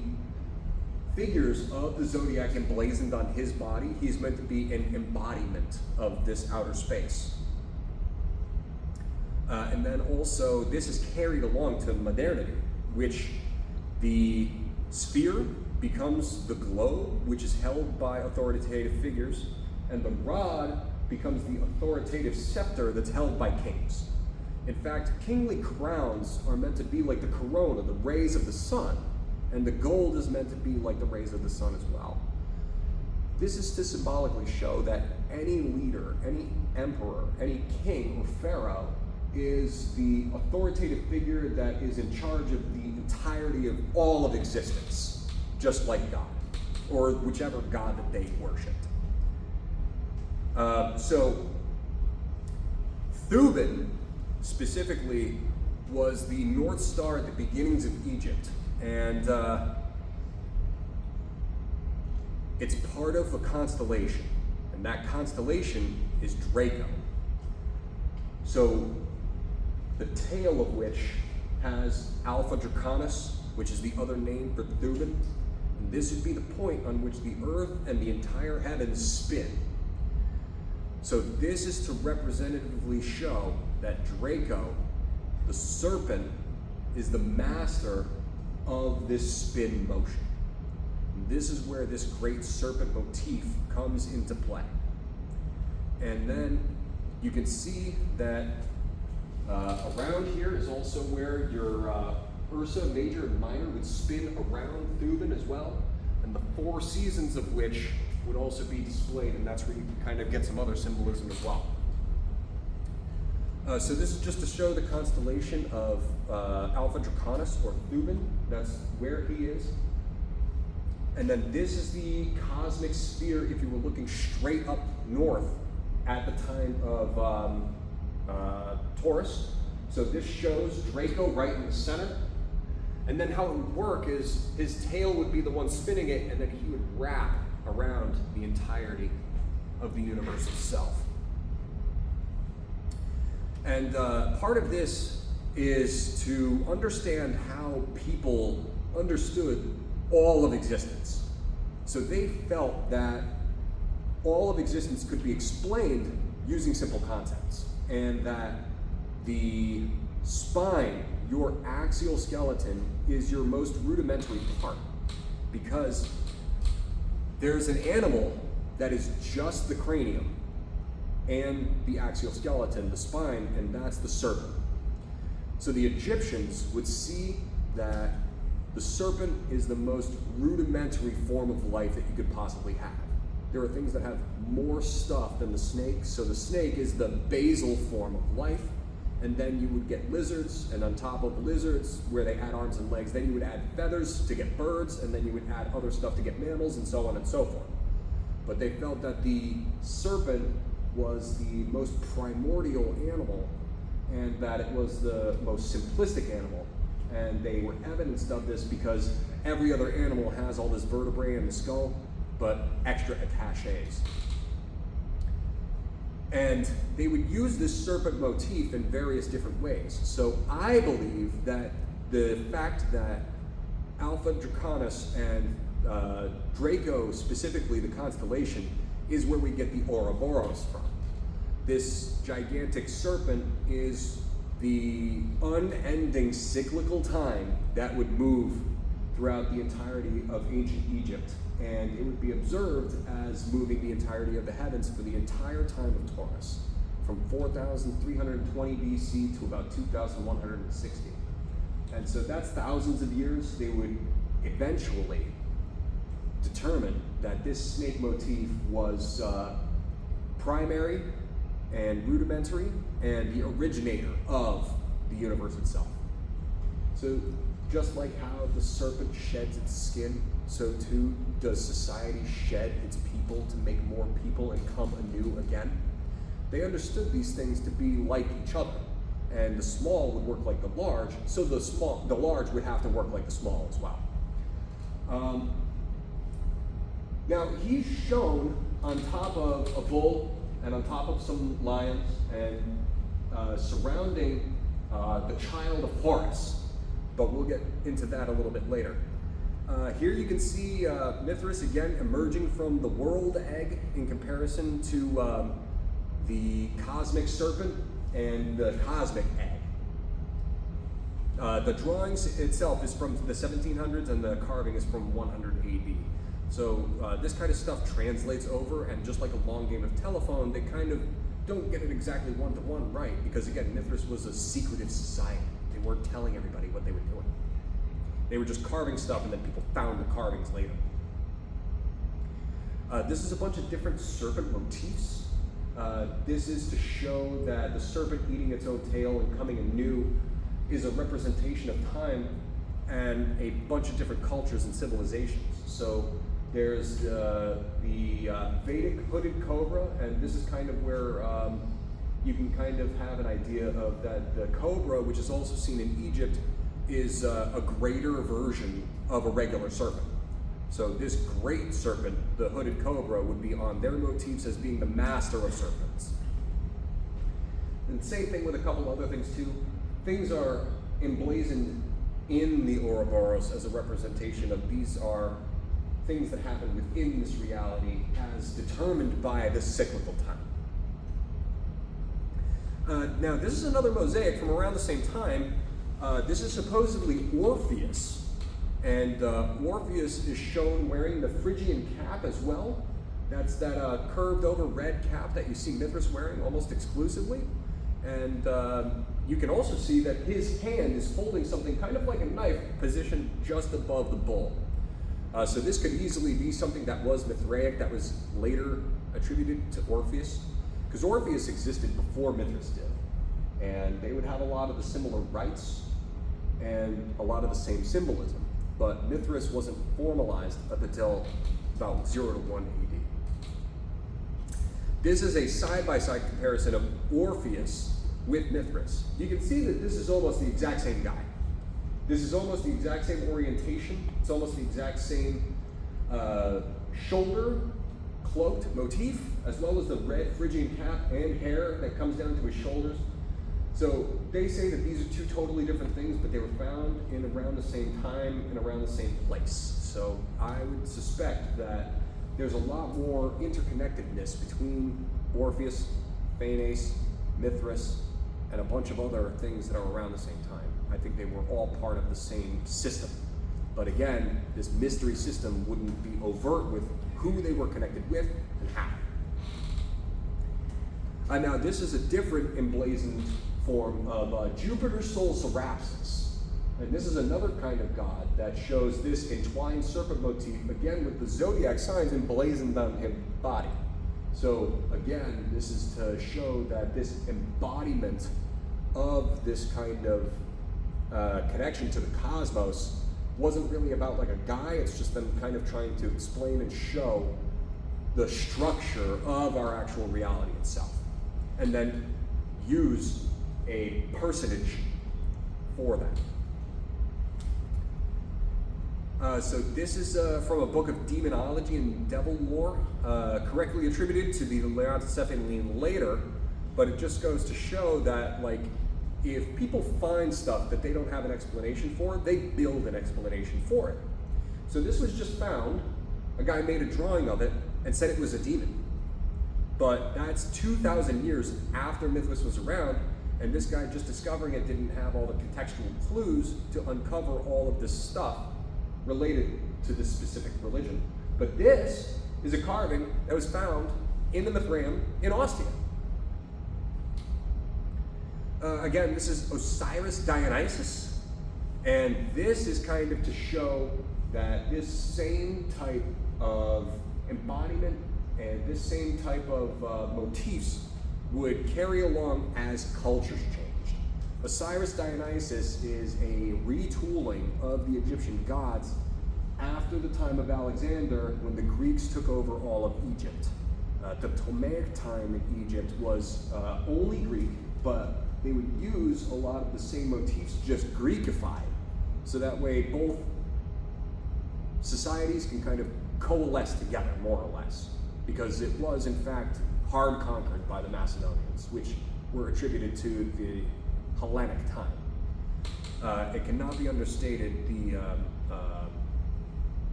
figures of the zodiac emblazoned on his body. He's meant to be an embodiment of this outer space. And then also, this is carried along to modernity, which the sphere becomes the globe, which is held by authoritative figures, and the rod becomes the authoritative scepter that's held by kings. In fact, kingly crowns are meant to be like the corona, the rays of the sun, and the gold is meant to be like the rays of the sun as well. This is to symbolically show that any leader, any emperor, any king or pharaoh is the authoritative figure that is in charge of the entirety of all of existence, just like God, or whichever God that they worshipped. So Thuban specifically was the North Star at the beginnings of Egypt, and it's part of a constellation, and that constellation is Draco. So the tail of which has Alpha Draconis, which is the other name for Thuban, and this would be the point on which the Earth and the entire heavens spin. So this is to representatively show that Draco, the serpent, is the master of this spin motion. And this is where this great serpent motif comes into play. And then you can see that around here is also where your Ursa Major and Minor would spin around Thuban as well, and the four seasons of which would also be displayed, and that's where you can kind of get some other symbolism as well. So this is just to show the constellation of Alpha Draconis, or Thuban. That's where he is. And then this is the cosmic sphere if you were looking straight up north at the time of Taurus. So this shows Draco right in the center. And then how it would work is his tail would be the one spinning it, and then he would wrap around the entirety of the universe itself. And part of this is to understand how people understood all of existence. So they felt that all of existence could be explained using simple concepts, and that the spine, your axial skeleton, is your most rudimentary part, because there's an animal that is just the cranium and the axial skeleton, the spine, and that's the serpent. So the Egyptians would see that the serpent is the most rudimentary form of life that you could possibly have. There are things that have more stuff than the snake, so the snake is the basal form of life, and then you would get lizards, and on top of lizards, where they add arms and legs, then you would add feathers to get birds, and then you would add other stuff to get mammals, and so on and so forth. But they felt that the serpent was the most primordial animal, and that it was the most simplistic animal. And they were evidenced of this because every other animal has all this vertebrae in the skull, but extra attaches. And they would use this serpent motif in various different ways. So I believe that the fact that Alpha Draconis and Draco, specifically the constellation, is where we get the Ouroboros from. This gigantic serpent is the unending cyclical time that would move throughout the entirety of ancient Egypt, and it would be observed as moving the entirety of the heavens for the entire time of Taurus, from 4,320 BC to about 2,160. And so that's thousands of years. They would eventually determine that this snake motif was primary and rudimentary and the originator of the universe itself. So just like how the serpent sheds its skin, so too does society shed its people to make more people and come anew again. They understood these things to be like each other, and the small would work like the large, so the large would have to work like the small as well. Now he's shown on top of a bull and on top of some lions, and surrounding the child of Horus, but we'll get into that a little bit later. Here you can see Mithras again emerging from the world egg in comparison to the cosmic serpent and the cosmic egg. The drawings itself is from the 1700s and the carving is from 100 AD. So this kind of stuff translates over, and just like a long game of telephone, they kind of don't get it exactly one-to-one right, because again, Mithras was a secretive society. They weren't telling everybody what they were doing. They were just carving stuff, and then people found the carvings later. This is a bunch of different serpent motifs. This is to show that the serpent eating its own tail and coming anew is a representation of time and a bunch of different cultures and civilizations. So there's the Vedic hooded cobra, and this is kind of where you can kind of have an idea of that the cobra, which is also seen in Egypt, is a greater version of a regular serpent. So this great serpent, the hooded cobra, would be on their motifs as being the master of serpents. And same thing with a couple other things too. Things are emblazoned in the Ouroboros as a representation of these are things that happen within this reality as determined by this cyclical time. Now this is another mosaic from around the same time. This is supposedly Orpheus, and Orpheus is shown wearing the Phrygian cap as well. That's that curved over red cap that you see Mithras wearing almost exclusively. And you can also see that his hand is holding something kind of like a knife positioned just above the bull. So this could easily be something that was Mithraic that was later attributed to Orpheus, because Orpheus existed before Mithras did. And they would have a lot of the similar rites and a lot of the same symbolism. But Mithras wasn't formalized up until about 0 to 1 AD. This is a side-by-side comparison of Orpheus with Mithras. You can see that this is almost the exact same guy. This is almost the exact same orientation. It's almost the exact same shoulder cloaked motif, as well as the red Phrygian cap and hair that comes down to his shoulders. So they say that these are two totally different things, but they were found in in around the same time and around the same place. So I would suspect that there's a lot more interconnectedness between Orpheus, Phanes, Mithras, and a bunch of other things that are around the same time. I think they were all part of the same system. But again, this mystery system wouldn't be overt with who they were connected with and how. Now this is a different emblazoned form of Jupiter's soul Serapis. And this is another kind of god that shows this entwined serpent motif, again with the zodiac signs emblazoned on his body. So again, this is to show that this embodiment of this kind of connection to the cosmos wasn't really about like a guy, it's just them kind of trying to explain and show the structure of our actual reality itself. And then use a personage for that. So this is from a book of demonology and devil lore, correctly attributed to the Leontocephaline later, but it just goes to show that, like, if people find stuff that they don't have an explanation for, they build an explanation for it. So this was just found, a guy made a drawing of it and said it was a demon. But that's 2,000 years after Mithras was around, and this guy just discovering it didn't have all the contextual clues to uncover all of this stuff related to this specific religion. But this is a carving that was found in the Mithraeum in Ostia. Again, this is Osiris Dionysus, and this is kind of to show that this same type of embodiment and this same type of motifs would carry along as cultures changed. Osiris Dionysus is a retooling of the Egyptian gods after the time of Alexander, when the Greeks took over all of Egypt. The Ptolemaic time in Egypt was only Greek, but they would use a lot of the same motifs, just Greekified. So that way both societies can kind of coalesce together, more or less. Because it was, in fact, hard conquered by the Macedonians, which were attributed to the Hellenic time. It cannot be understated the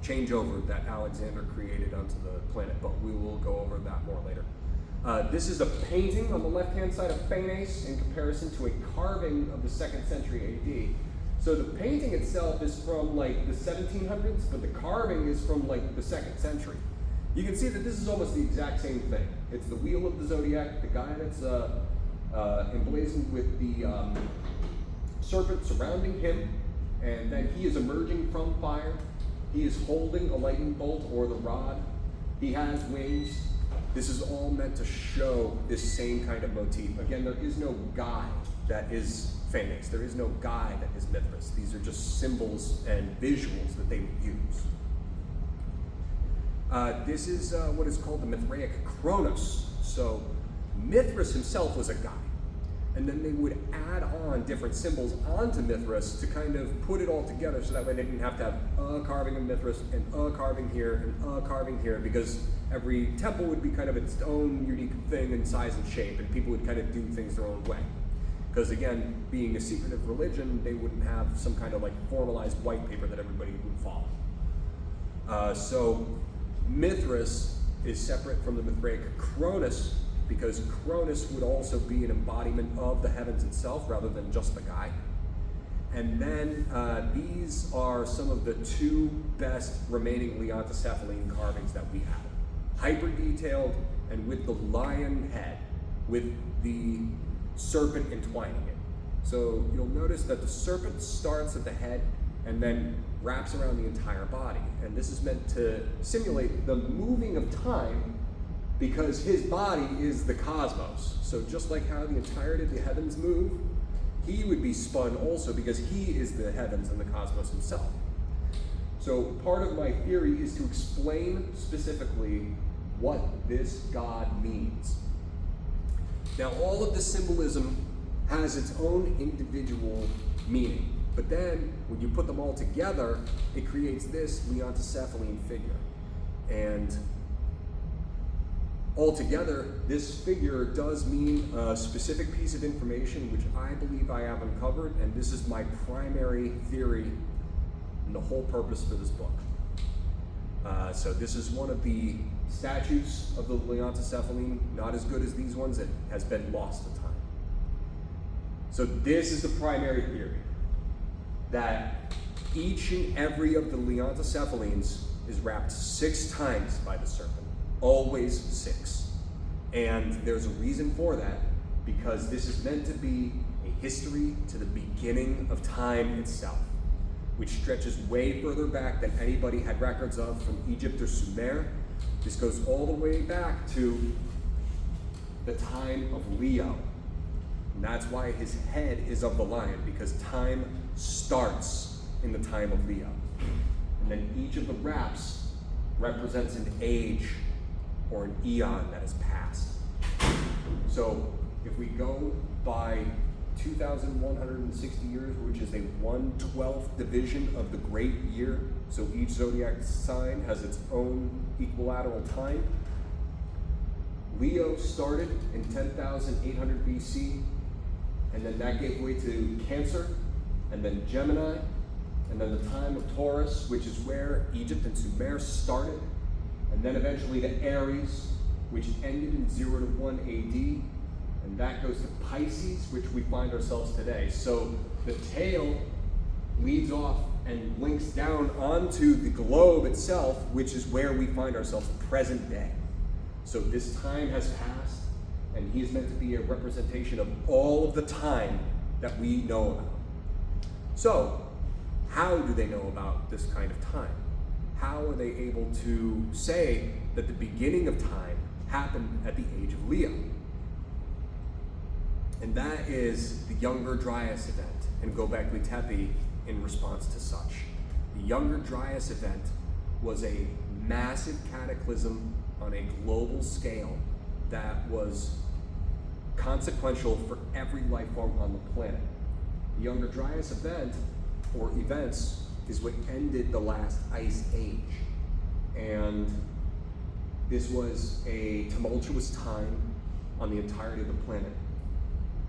changeover that Alexander created onto the planet, but we will go over that more later. This is a painting on the left-hand side of Phanes in comparison to a carving of the 2nd century AD. So the painting itself is from like the 1700s, but the carving is from like the 2nd century. You can see that this is almost the exact same thing. It's the wheel of the zodiac, the guy that's emblazoned with the serpent surrounding him, and then he is emerging from fire. He is holding a lightning bolt or the rod. He has wings. This is all meant to show this same kind of motif. Again, there is no guy that is Phanes. There is no guy that is Mithras. These are just symbols and visuals that they would use. This is what is called the Mithraic Kronos. So Mithras himself was a guy. And then they would add on different symbols onto Mithras to kind of put it all together, so that way they didn't have to have a carving of Mithras and a carving here and a carving here, because every temple would be kind of its own unique thing in size and shape, and people would kind of do things their own way. Because again, being a secretive religion, they wouldn't have some kind of like formalized white paper that everybody would follow. So Mithras is separate from the Mithraic Kronos, because Cronus would also be an embodiment of the heavens itself rather than just the guy. And then these are some of the two best remaining Leontocephaline carvings that we have. Hyper detailed and with the lion head, with the serpent entwining it. So you'll notice that the serpent starts at the head and then wraps around the entire body. And this is meant to simulate the moving of time, because his body is the cosmos. So just like how the entirety of the heavens move, he would be spun also because he is the heavens and the cosmos himself. So part of my theory is to explain specifically what this god means. Now all of the symbolism has its own individual meaning, but then when you put them all together, it creates this Leontocephaline figure. And Altogether, this figure does mean a specific piece of information which I believe I have uncovered, and this is my primary theory and the whole purpose for this book. So this is one of the statues of the Leontocephaline, not as good as these ones. It has been lost to time. So this is the primary theory, that each and every of the Leontocephalines is wrapped 6 times by the serpent, always 6. And there's a reason for that, because this is meant to be a history to the beginning of time itself, which stretches way further back than anybody had records of from Egypt or Sumer. This goes all the way back to the time of Leo. And that's why his head is of the lion, because time starts in the time of Leo. And then each of the wraps represents an age or an eon that has passed. So if we go by 2,160 years, which is a 1/12th division of the great year, so each zodiac sign has its own equilateral time. Leo started in 10,800 BC, and then that gave way to Cancer, and then Gemini, and then the time of Taurus, which is where Egypt and Sumer started, and then eventually to Aries, which ended in 0 to 1 AD, and that goes to Pisces, which we find ourselves today. So the tail leads off and links down onto the globe itself, which is where we find ourselves present day. So this time has passed, and he is meant to be a representation of all of the time that we know about. So how do they know about this kind of time? How are they able to say that the beginning of time happened at the age of Leo? And that is the Younger Dryas event and Göbekli Tepe in response to such. The Younger Dryas event was a massive cataclysm on a global scale that was consequential for every life form on the planet. The Younger Dryas event, or events, is what ended the last ice age. And this was a tumultuous time on the entirety of the planet.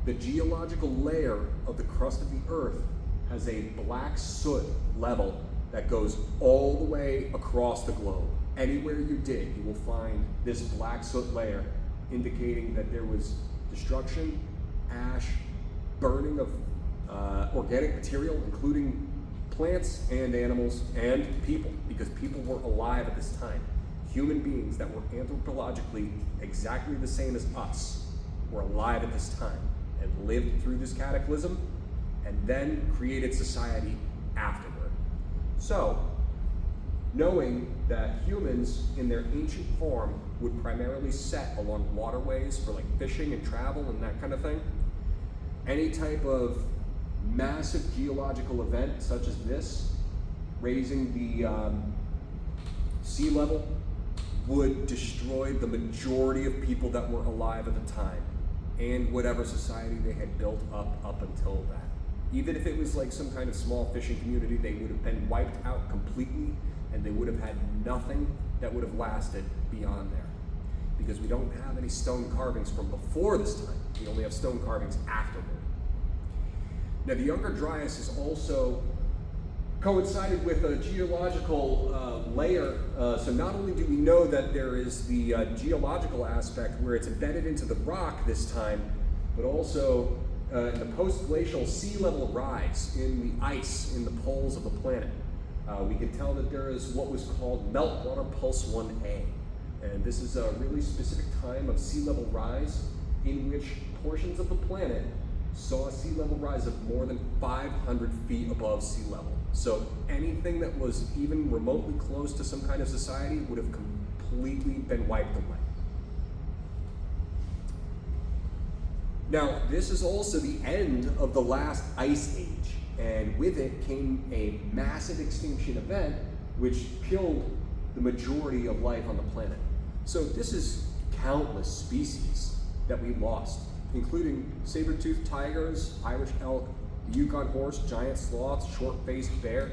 The geological layer of the crust of the Earth has a black soot level that goes all the way across the globe. Anywhere you dig, you will find this black soot layer, indicating that there was destruction, ash, burning of organic material, including plants and animals and people, because people were alive at this time. Human beings that were anthropologically exactly the same as us were alive at this time and lived through this cataclysm and then created society afterward. So, knowing that humans in their ancient form would primarily set along waterways for like fishing and travel and that kind of thing, any type of massive geological event such as this, raising the sea level, would destroy the majority of people that were alive at the time and whatever society they had built up until that. Even if it was like some kind of small fishing community, they would have been wiped out completely, and they would have had nothing that would have lasted beyond there. Because we don't have any stone carvings from before this time. We only have stone carvings afterward. Now, the Younger Dryas is also coincided with a geological layer. So not only do we know that there is the geological aspect where it's embedded into the rock this time, but also the post-glacial sea level rise in the ice in the poles of the planet. We can tell that there is what was called meltwater pulse 1A. And this is a really specific time of sea level rise in which portions of the planet saw a sea level rise of more than 500 feet above sea level. So anything that was even remotely close to some kind of society would have completely been wiped away. Now, this is also the end of the last ice age, and with it came a massive extinction event which killed the majority of life on the planet. So this is countless species that we lost, including saber-toothed tigers, Irish elk, the Yukon horse, giant sloths, short-faced bear.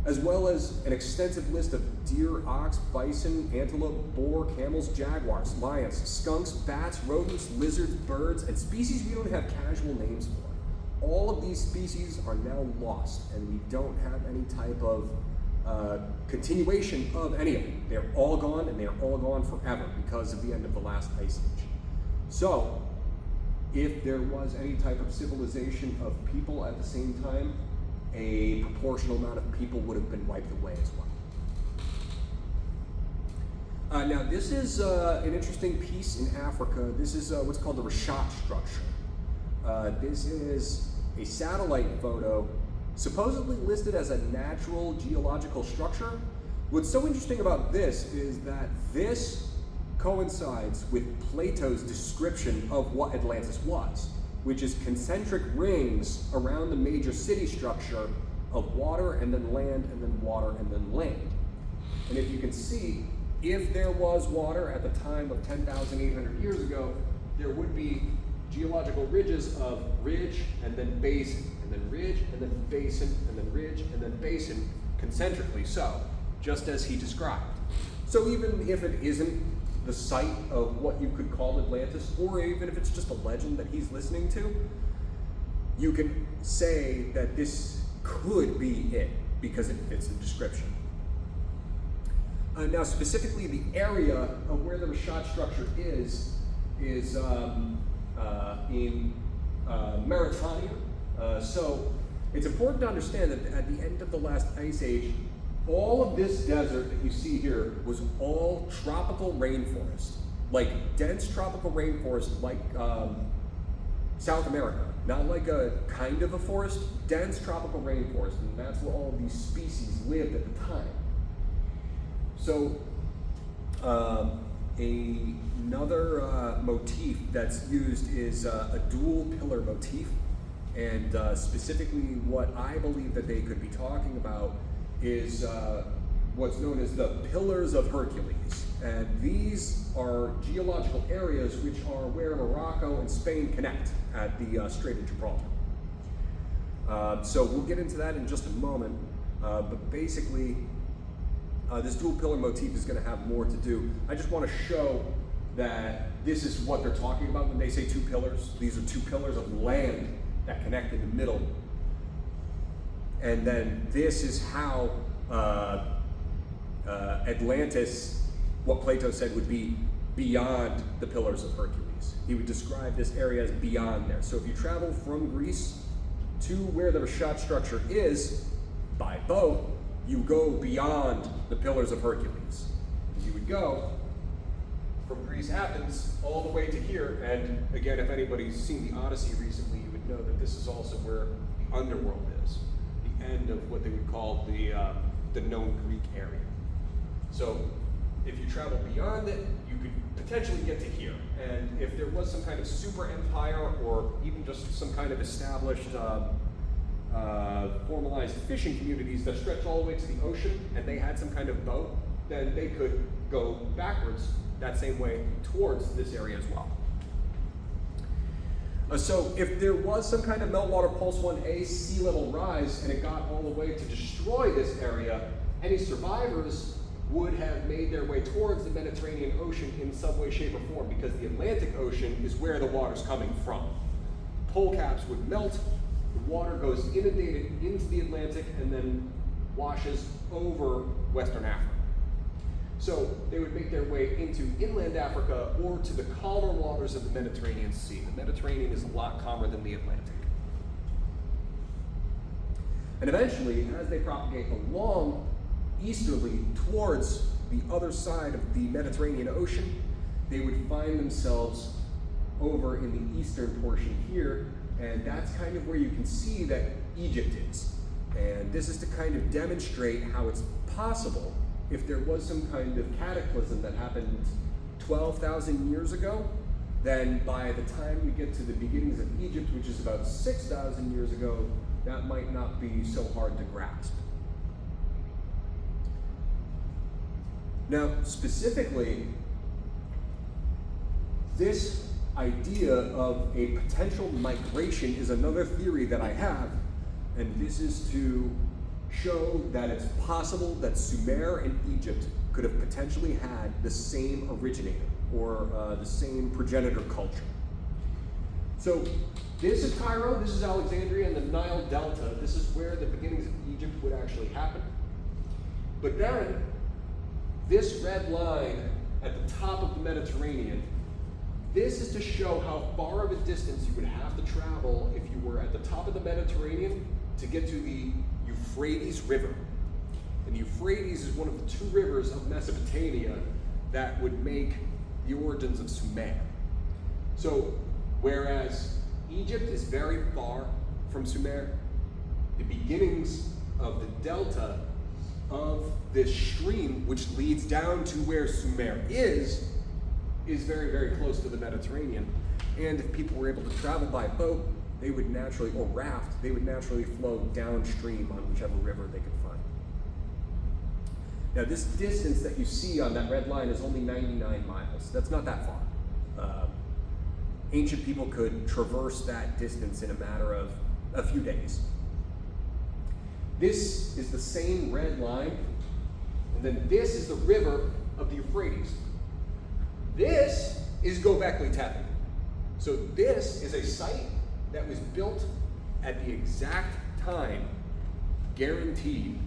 as well as an extensive list of deer, ox, bison, antelope, boar, camels, jaguars, lions, skunks, bats, rodents, lizards, birds, and species we don't have casual names for. All of these species are now lost, and we don't have any type of continuation of any of them. They're all gone, and they're all gone forever because of the end of the last ice age. So, if there was any type of civilization of people at the same time, a proportional amount of people would have been wiped away as well. Now, this is an interesting piece in Africa. This is what's called the Rashat structure. This is a satellite photo supposedly listed as a natural geological structure. What's so interesting about this is that this coincides with Plato's description of what Atlantis was, which is concentric rings around the major city structure of water and then land and then water and then land. And if you can see, if there was water at the time of 10,800 years ago, there would be geological ridges of ridge and then basin, and then ridge and then basin, and then ridge and then basin, concentrically so, just as he described. So even if it isn't the site of what you could call Atlantis, or even if it's just a legend that he's listening to, you can say that this could be it because it fits the description. Now, specifically, the area of where the Rashat structure is in Mauritania. So it's important to understand that at the end of the last ice age, all of this desert that you see here was all tropical rainforest, like dense tropical rainforest, like South America. Not like a kind of a forest, dense tropical rainforest, and that's where all of these species lived at the time. So another motif that's used is a dual pillar motif, and specifically what I believe that they could be talking about is what's known as the Pillars of Hercules. And these are geological areas which are where Morocco and Spain connect at the Strait of Gibraltar. So we'll get into that in just a moment, but basically this dual pillar motif is going to have more to do. I just want to show that this is what they're talking about when they say two pillars. These are two pillars of land that connect in the middle. And then this is how Atlantis, what Plato said would be beyond the Pillars of Hercules. He would describe this area as beyond there. So if you travel from Greece to where the Rashat structure is by boat, you go beyond the Pillars of Hercules. You would go from Greece, Athens, all the way to here. And again, if anybody's seen the Odyssey recently, you would know that this is also where the underworld is. End of what they would call the known Greek area. So if you travel beyond it, you could potentially get to here. And if there was some kind of super empire or even just some kind of established formalized fishing communities that stretch all the way to the ocean and they had some kind of boat, then they could go backwards that same way towards this area as well. So if there was some kind of meltwater pulse 1A sea level rise and it got all the way to destroy this area, any survivors would have made their way towards the Mediterranean Ocean in some way, shape, or form, because the Atlantic Ocean is where the water's coming from. Pole caps would melt, the water goes inundated into the Atlantic and then washes over Western Africa. So they would make their way into inland Africa or to the calmer waters of the Mediterranean Sea. The Mediterranean is a lot calmer than the Atlantic. And eventually, as they propagate along easterly towards the other side of the Mediterranean Ocean, they would find themselves over in the eastern portion here, and that's kind of where you can see that Egypt is. And this is to kind of demonstrate how it's possible, if there was some kind of cataclysm that happened 12,000 years ago, then by the time we get to the beginnings of Egypt, which is about 6,000 years ago, that might not be so hard to grasp. Now, specifically, this idea of a potential migration is another theory that I have, and this is to show that it's possible that Sumer and Egypt could have potentially had the same originator or the same progenitor culture. So this is Cairo, this is Alexandria, and the Nile Delta. This is where the beginnings of Egypt would actually happen. But then, this red line at the top of the Mediterranean, this is to show how far of a distance you would have to travel if you were at the top of the Mediterranean to get to the Euphrates River. And the Euphrates is one of the two rivers of Mesopotamia that would make the origins of Sumer. So, whereas Egypt is very far from Sumer, the beginnings of the delta of this stream, which leads down to where Sumer is very, very close to the Mediterranean. And if people were able to travel by boat, they would naturally, or raft, they would naturally flow downstream on whichever river they could find. Now, this distance that you see on that red line is only 99 miles. That's not that far. Ancient people could traverse that distance in a matter of a few days. This is the same red line, and then this is the river of the Euphrates. This is Göbekli Tepe. So this is a site that was built at the exact time guaranteed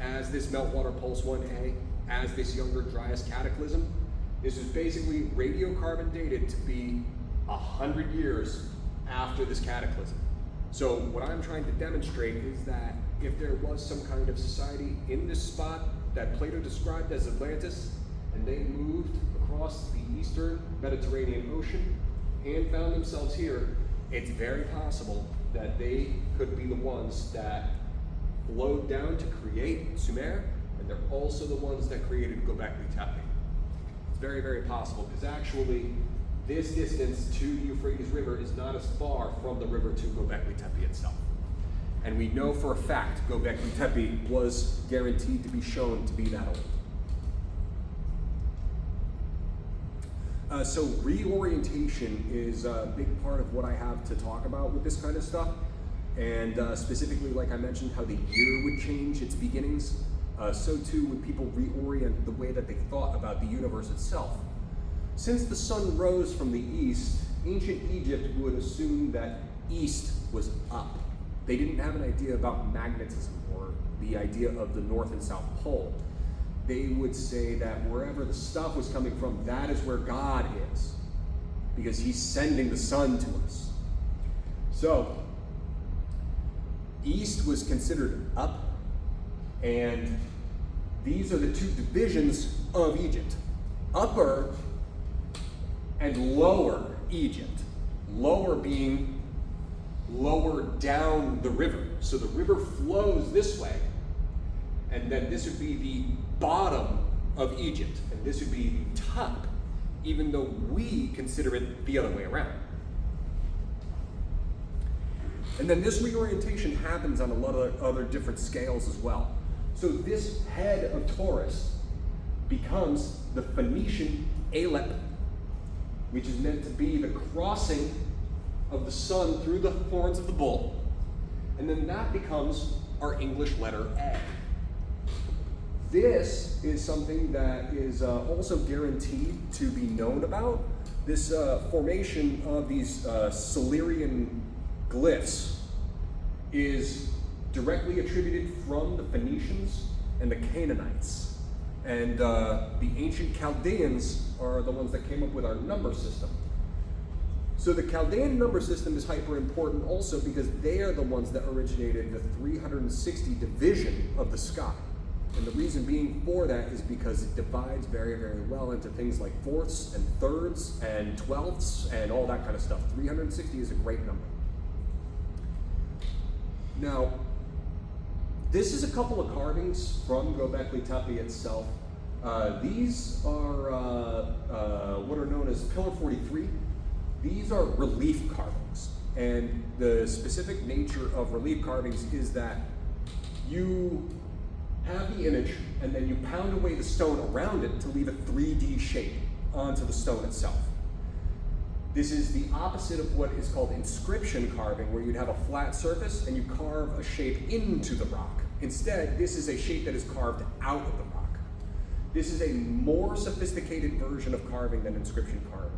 as this meltwater pulse 1A, as this Younger Dryas cataclysm. This is basically radiocarbon dated to be 100 years after this cataclysm. So what I'm trying to demonstrate is that if there was some kind of society in this spot that Plato described as Atlantis, and they moved across the eastern Mediterranean Ocean and found themselves here, it's very possible that they could be the ones that flowed down to create Sumer, and they're also the ones that created Göbekli Tepe. It's very, very possible, because actually this distance to the Euphrates River is not as far from the river to Göbekli Tepe itself. And we know for a fact Göbekli Tepe was guaranteed to be shown to be that old. So reorientation is a big part of what I have to talk about with this kind of stuff. And specifically, like I mentioned, how the year would change its beginnings. So too would people reorient the way that they thought about the universe itself. Since the sun rose from the east, ancient Egypt would assume that east was up. They didn't have an idea about magnetism or the idea of the North and South Pole. They would say that wherever the stuff was coming from, that is where God is, because he's sending the sun to us. So, east was considered up, and these are the two divisions of Egypt. Upper and lower Egypt. Lower being lower down the river. So the river flows this way, and then this would be the bottom of Egypt, and this would be the top, even though we consider it the other way around. And then this reorientation happens on a lot of other different scales as well. So this head of Taurus becomes the Phoenician Aleph, which is meant to be the crossing of the sun through the horns of the bull. And then that becomes our English letter A. This is something that is also guaranteed to be known about. This formation of these Silurian glyphs is directly attributed from the Phoenicians and the Canaanites. And the ancient Chaldeans are the ones that came up with our number system. So the Chaldean number system is hyper important also because they are the ones that originated the 360 division of the sky. And the reason being for that is because it divides very, very well into things like fourths and thirds and twelfths and all that kind of stuff. 360 is a great number. Now, this is a couple of carvings from Göbekli Tepe itself. These are what are known as Pillar 43. These are relief carvings. And the specific nature of relief carvings is that you have the image and then you pound away the stone around it to leave a 3D shape onto the stone itself. This is the opposite of what is called inscription carving, where you'd have a flat surface and you carve a shape into the rock. Instead, this is a shape that is carved out of the rock. This is a more sophisticated version of carving than inscription carving.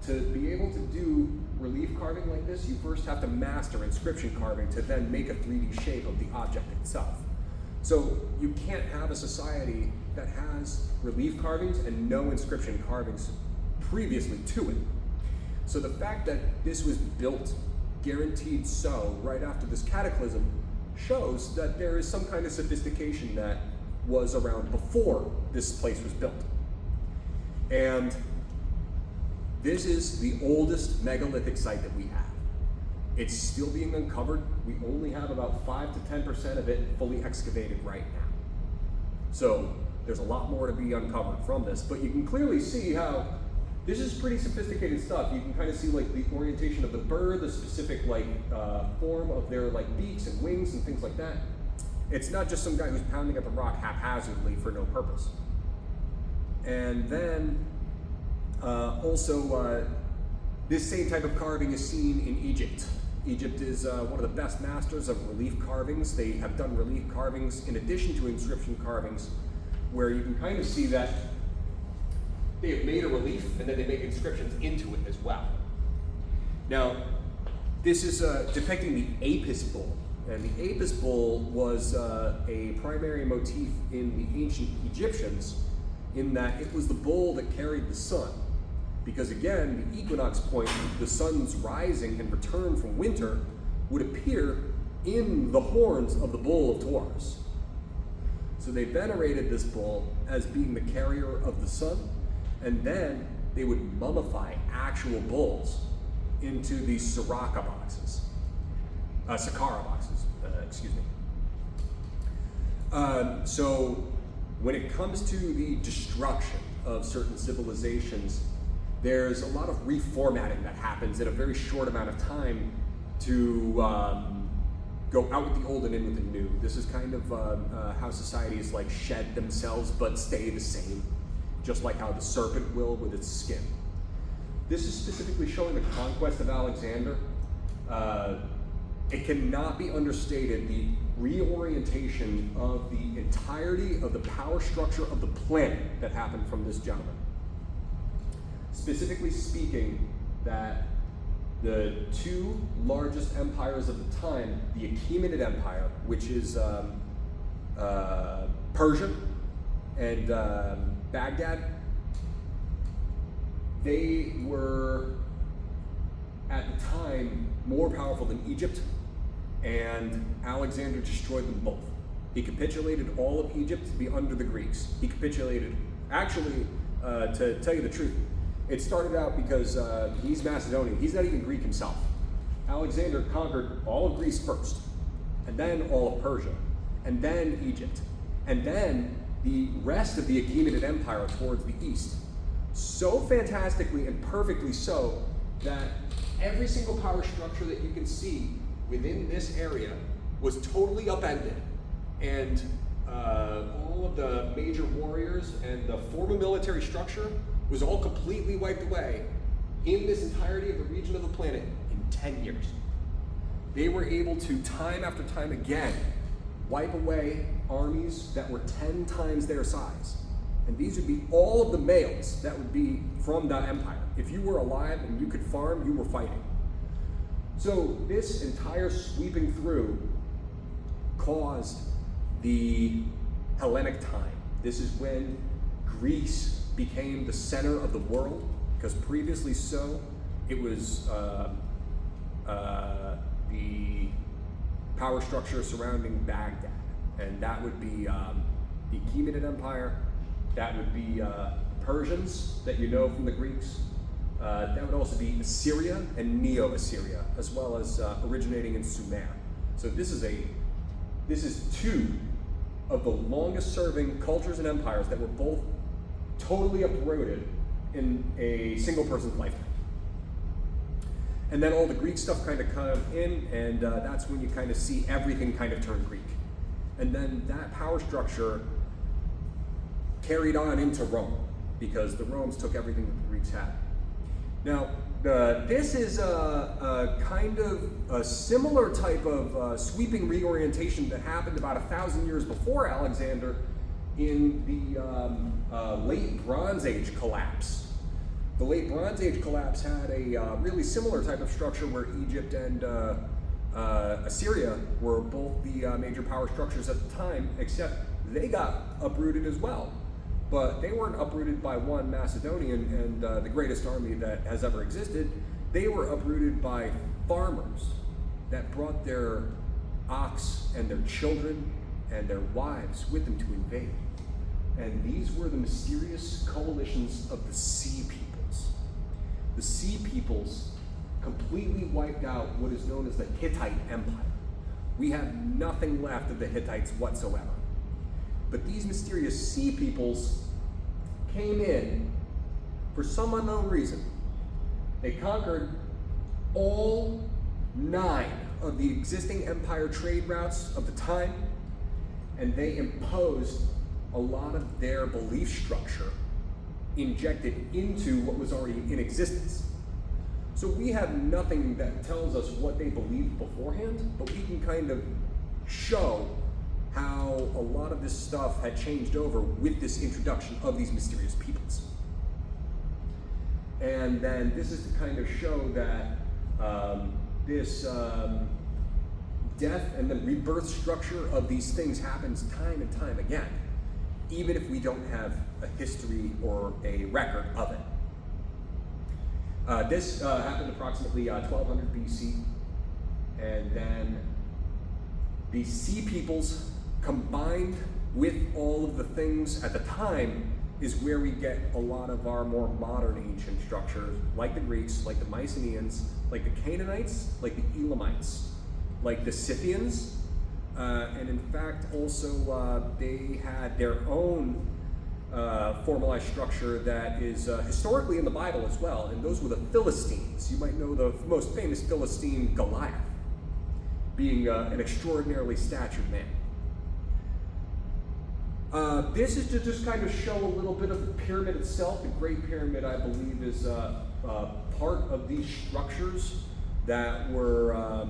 To be able to do relief carving like this, you first have to master inscription carving to then make a 3D shape of the object itself. So you can't have a society that has relief carvings and no inscription carvings previously to it. So the fact that this was built guaranteed so right after this cataclysm shows that there is some kind of sophistication that was around before this place was built. And this is the oldest megalithic site that we have. It's still being uncovered. We only have about 5 to 10% of it fully excavated right now. So there's a lot more to be uncovered from this, but you can clearly see how this is pretty sophisticated stuff. You can kind of see like the orientation of the bird, the specific like form of their like beaks and wings and things like that. It's not just some guy who's pounding at the rock haphazardly for no purpose. And then this same type of carving is seen in Egypt. Egypt is one of the best masters of relief carvings. They have done relief carvings in addition to inscription carvings, where you can kind of see that they have made a relief and then they make inscriptions into it as well. Now, this is depicting the Apis bull. And the Apis bull was a primary motif in the ancient Egyptians, in that it was the bull that carried the sun. Because again, the equinox point, the sun's rising and return from winter, would appear in the horns of the bull of Taurus. So they venerated this bull as being the carrier of the sun, and then they would mummify actual bulls into these Saqqara boxes, excuse me. So when it comes to the destruction of certain civilizations, there's a lot of reformatting that happens in a very short amount of time to go out with the old and in with the new. This is kind of how societies like shed themselves but stay the same, just like how the serpent will with its skin. This is specifically showing the conquest of Alexander. It cannot be understated the reorientation of the entirety of the power structure of the planet that happened from this gentleman. Specifically speaking, that the two largest empires of the time, the Achaemenid Empire, which is Persia and Baghdad, they were at the time more powerful than Egypt, and Alexander destroyed them both. He capitulated all of Egypt to be under the Greeks. He capitulated, actually, to tell you the truth, it started out because he's Macedonian. He's not even Greek himself. Alexander conquered all of Greece first, and then all of Persia, and then Egypt, and then the rest of the Achaemenid Empire towards the east. So fantastically and perfectly so that every single power structure that you can see within this area was totally upended, and all of the major warriors and the former military structure was all completely wiped away in this entirety of the region of the planet in 10 years. They were able to, time after time again, wipe away armies that were 10 times their size. And these would be all of the males that would be from that empire. If you were alive and you could farm, you were fighting. So this entire sweeping through caused the Hellenic time. This is when Greece became the center of the world, because previously so, it was the power structure surrounding Baghdad. And that would be the Achaemenid Empire, that would be Persians that you know from the Greeks. That would also be Assyria and Neo-Assyria, as well as originating in Sumer. So this is two of the longest serving cultures and empires that were both totally uprooted in a single person's lifetime. And then all the Greek stuff kind of come in, and that's when you kind of see everything kind of turn Greek. And then that power structure carried on into Rome, because the Romans took everything that the Greeks had. Now, This is a kind of a similar type of sweeping reorientation that happened about 1,000 years before Alexander in the late Bronze Age collapse. The late Bronze Age collapse had a really similar type of structure where Egypt and Assyria were both the major power structures at the time, except they got uprooted as well. But they weren't uprooted by one Macedonian and the greatest army that has ever existed. They were uprooted by farmers that brought their ox and their children and their wives with them to invade. And these were the mysterious coalitions of the Sea Peoples. The Sea Peoples completely wiped out what is known as the Hittite Empire. We have nothing left of the Hittites whatsoever. But these mysterious Sea Peoples came in for some unknown reason. They conquered all 9 of the existing empire trade routes of the time, and they imposed a lot of their belief structure injected into what was already in existence. So we have nothing that tells us what they believed beforehand, but we can kind of show how a lot of this stuff had changed over with this introduction of these mysterious peoples. And then this is to kind of show that this death and then rebirth structure of these things happens time and time again, even if we don't have a history or a record of it. This happened approximately 1200 BC, and then the Sea Peoples combined with all of the things at the time is where we get a lot of our more modern ancient structures, like the Greeks, like the Mycenaeans, like the Canaanites, like the Elamites, like the Scythians, and in fact also they had their own formalized structure that is historically in the Bible as well, and those were the Philistines. You might know the most famous Philistine, Goliath, being an extraordinarily statured man. This is to just kind of show a little bit of the pyramid itself. The Great Pyramid, I believe, is part of these structures that were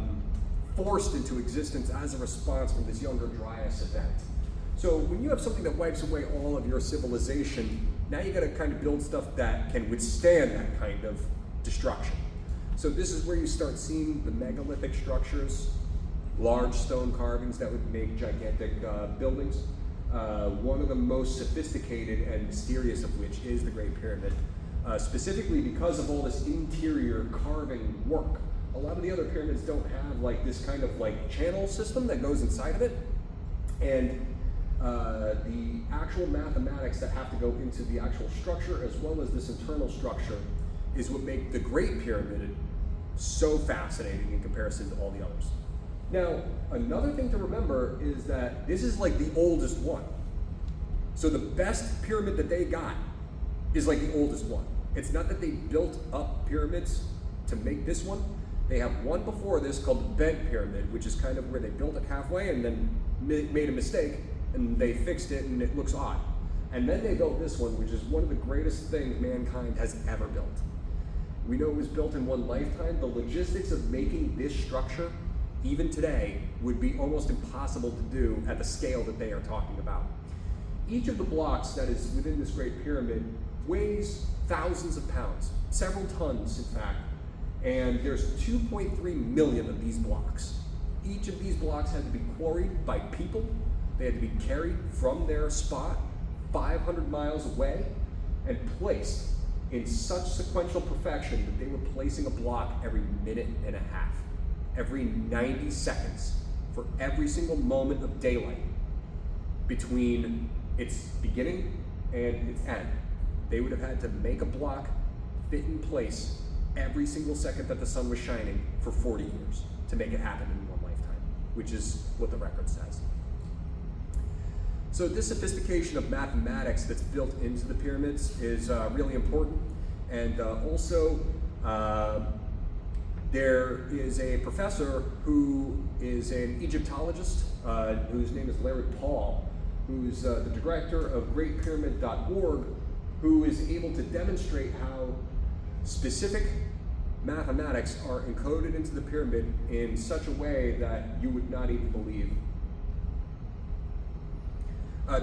forced into existence as a response from this Younger Dryas event. So when you have something that wipes away all of your civilization, now you got to kind of build stuff that can withstand that kind of destruction. So this is where you start seeing the megalithic structures, large stone carvings that would make gigantic buildings. One of the most sophisticated and mysterious of which is the Great Pyramid, specifically because of all this interior carving work. A lot of the other pyramids don't have like this kind of like channel system that goes inside of it, and the actual mathematics that have to go into the actual structure as well as this internal structure is what make the Great Pyramid so fascinating in comparison to all the others. Now, another thing to remember is that this is like the oldest one. So the best pyramid that they got is like the oldest one. It's not that they built up pyramids to make this one. They have one before this called the Bent Pyramid, which is kind of where they built it halfway and then made a mistake and they fixed it and it looks odd. And then they built this one, which is one of the greatest things mankind has ever built. We know it was built in one lifetime. The logistics of making this structure even today would be almost impossible to do at the scale that they are talking about. Each of the blocks that is within this Great Pyramid weighs thousands of pounds, several tons in fact, and there's 2.3 million of these blocks. Each of these blocks had to be quarried by people. They had to be carried from their spot 500 miles away and placed in such sequential perfection that they were placing a block every minute and a half, every 90 seconds, for every single moment of daylight between its beginning and its end. They would have had to make a block fit in place every single second that the sun was shining for 40 years to make it happen in one lifetime, which is what the record says. So this sophistication of mathematics that's built into the pyramids is really important, and also there is a professor who is an Egyptologist, whose name is Larry Paul, who's the director of GreatPyramid.org, who is able to demonstrate how specific mathematics are encoded into the pyramid in such a way that you would not even believe.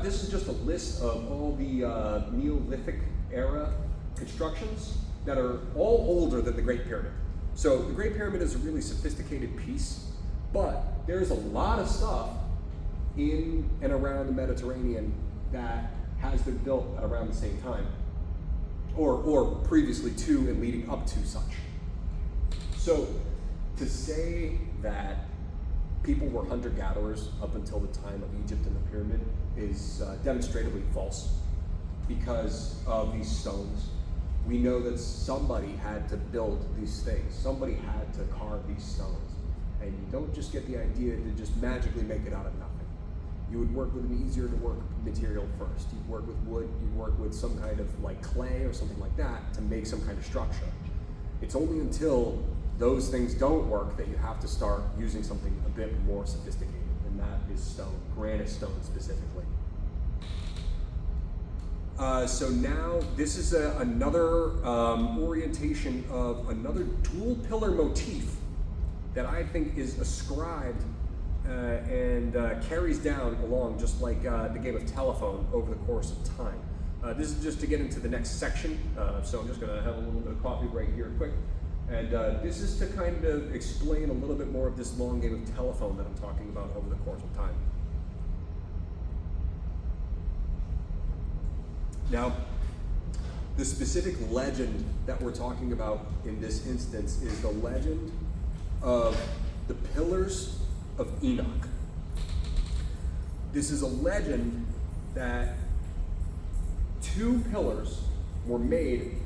This is just a list of all the Neolithic era constructions that are all older than the Great Pyramid. So the Great Pyramid is a really sophisticated piece, but there's a lot of stuff in and around the Mediterranean that has been built at around the same time, or previously to and leading up to such. So to say that people were hunter-gatherers up until the time of Egypt and the pyramid is demonstratively false because of these stones. We know that somebody had to build these things. Somebody had to carve these stones. And you don't just get the idea to just magically make it out of nothing. You would work with an easier to work material first. You'd work with wood, you'd work with some kind of like clay or something like that to make some kind of structure. It's only until those things don't work that you have to start using something a bit more sophisticated, and that is stone, granite stone specifically. So now this is another orientation of another dual pillar motif that I think is ascribed and carries down along just like the game of telephone over the course of time. This is just to get into the next section, so I'm just going to have a little bit of coffee right here quick. And this is to kind of explain a little bit more of this long game of telephone that I'm talking about over the course of time. Now, the specific legend that we're talking about in this instance is the legend of the Pillars of Enoch. This is a legend that 2 pillars were made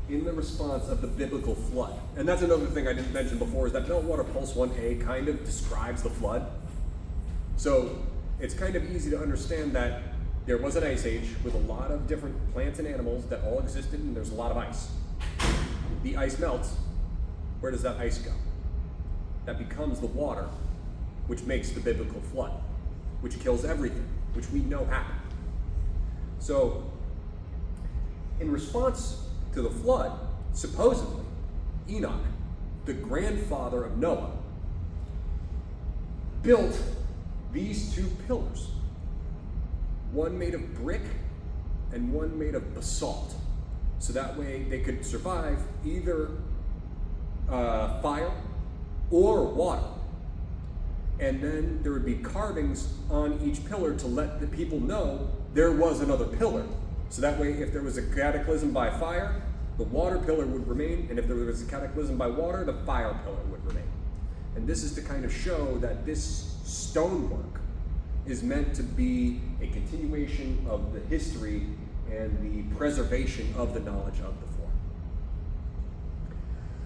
in the response of the biblical flood. And that's another thing I didn't mention before, is that Meltwater Pulse 1a kind of describes the flood. So it's kind of easy to understand that there was an ice age with a lot of different plants and animals that all existed, and there's a lot of ice. The ice melts. Where does that ice go? That becomes the water, which makes the biblical flood, which kills everything, which we know happened. So in response to the flood, supposedly, Enoch, the grandfather of Noah, built these 2 pillars, one made of brick and one made of basalt. So that way they could survive either fire or water. And then there would be carvings on each pillar to let the people know there was another pillar. So that way, if there was a cataclysm by fire, the water pillar would remain, and if there was a cataclysm by water, the fire pillar would remain. And this is to kind of show that this stonework is meant to be a continuation of the history and the preservation of the knowledge of the form.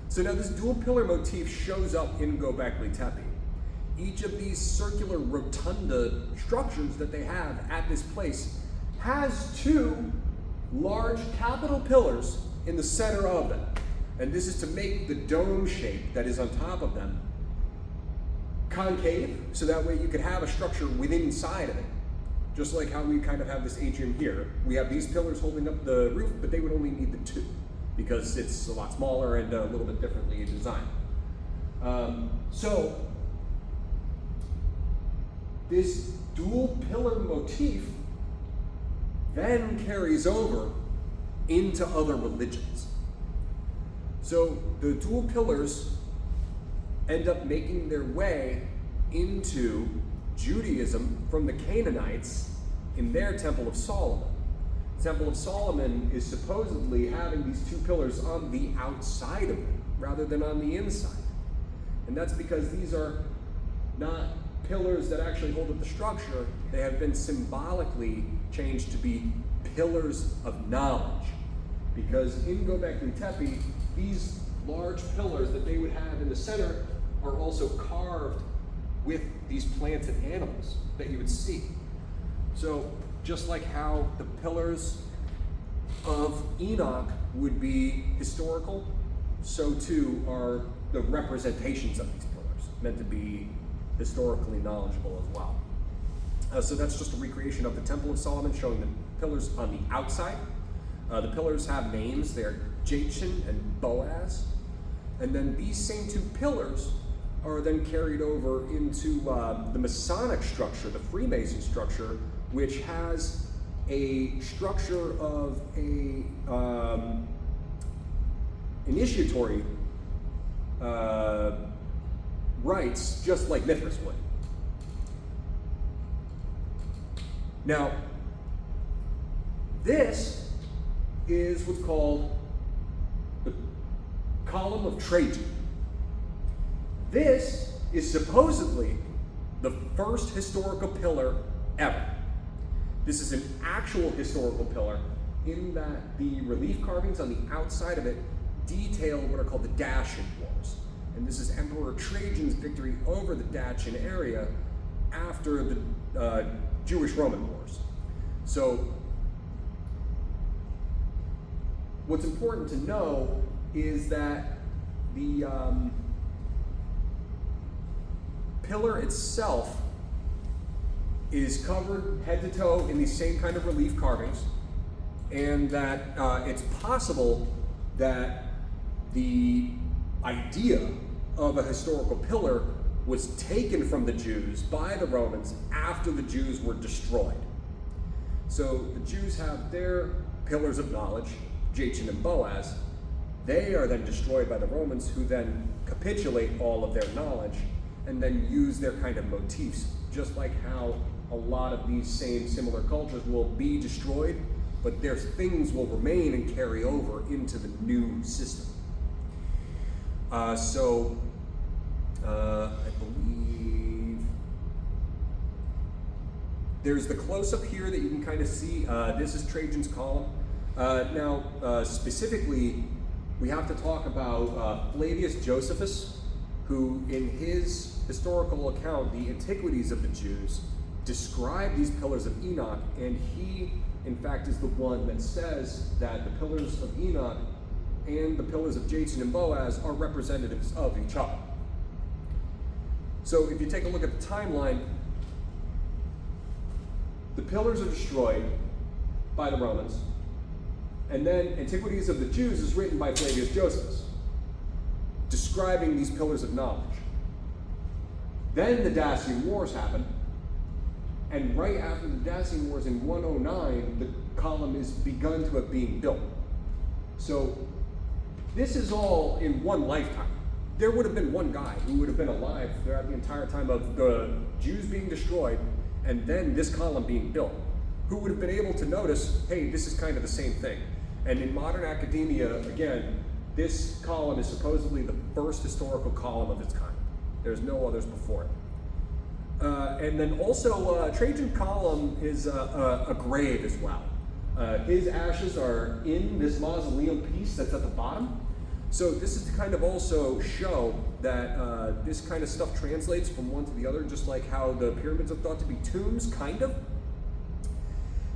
So now this dual pillar motif shows up in Göbekli Tepe. Each of these circular rotunda structures that they have at this place has 2 large capital pillars in the center of them. And this is to make the dome shape that is on top of them concave, so that way you could have a structure within inside of it. Just like how we kind of have this atrium here. We have these pillars holding up the roof, but they would only need the 2 because it's a lot smaller and a little bit differently designed. So this dual pillar motif then carries over into other religions. So the dual pillars end up making their way into Judaism from the Canaanites in their Temple of Solomon. The Temple of Solomon is supposedly having these 2 pillars on the outside of it rather than on the inside. And that's because these are not pillars that actually hold up the structure. They have been symbolically changed to be pillars of knowledge. Because in Göbekli Tepe, these large pillars that they would have in the center are also carved with these plants and animals that you would see. So just like how the pillars of Enoch would be historical, so too are the representations of these pillars, meant to be historically knowledgeable as well. So that's just a recreation of the Temple of Solomon, showing the pillars on the outside. The pillars have names. They're Jachin and Boaz. And then these same two pillars are then carried over into the Masonic structure, the Freemason structure, which has a structure of a initiatory rites, just like Mithras would. Now, this is what's called the Column of Trajan. This is supposedly the first historical pillar ever. This is an actual historical pillar in that the relief carvings on the outside of it detail what are called the Dacian Wars. And this is Emperor Trajan's victory over the Dacian area after the Jewish-Roman Wars. So what's important to know is that the pillar itself is covered head to toe in these same kind of relief carvings, and that it's possible that the idea of a historical pillar was taken from the Jews by the Romans after the Jews were destroyed. So the Jews have their pillars of knowledge, Jachin and Boaz. They are then destroyed by the Romans, who then capitulate all of their knowledge and then use their kind of motifs, just like how a lot of these same similar cultures will be destroyed, but their things will remain and carry over into the new system. I believe there's the close-up here that you can kind of see. This is Trajan's column. Now, specifically, we have to talk about Flavius Josephus, who in his historical account, the Antiquities of the Jews, described these pillars of Enoch, and he, in fact, is the one that says that the pillars of Enoch and the pillars of Jachin and Boaz are representatives of each other. So if you take a look at the timeline, the pillars are destroyed by the Romans, and then Antiquities of the Jews is written by Flavius Josephus, describing these pillars of knowledge. Then the Dacian Wars happen, and right after the Dacian Wars in 109, the column is begun to have been built. So this is all in one lifetime. There would have been one guy who would have been alive throughout the entire time of the Jews being destroyed and then this column being built, who would have been able to notice, hey, this is kind of the same thing. And in modern academia, again, this column is supposedly the first historical column of its kind. There's no others before it. And then also, Trajan column is a grave as well. His ashes are in this mausoleum piece that's at the bottom. So this is to kind of also show that this kind of stuff translates from one to the other, just like how the pyramids are thought to be tombs, kind of.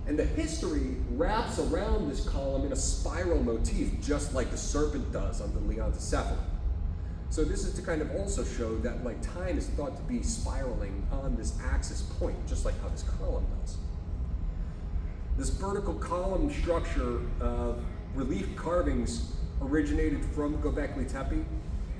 And the history wraps around this column in a spiral motif, just like the serpent does on the Leontocephalon. So this is to kind of also show that like time is thought to be spiraling on this axis point, just like how this column does. This vertical column structure of relief carvings originated from Göbekli Tepe,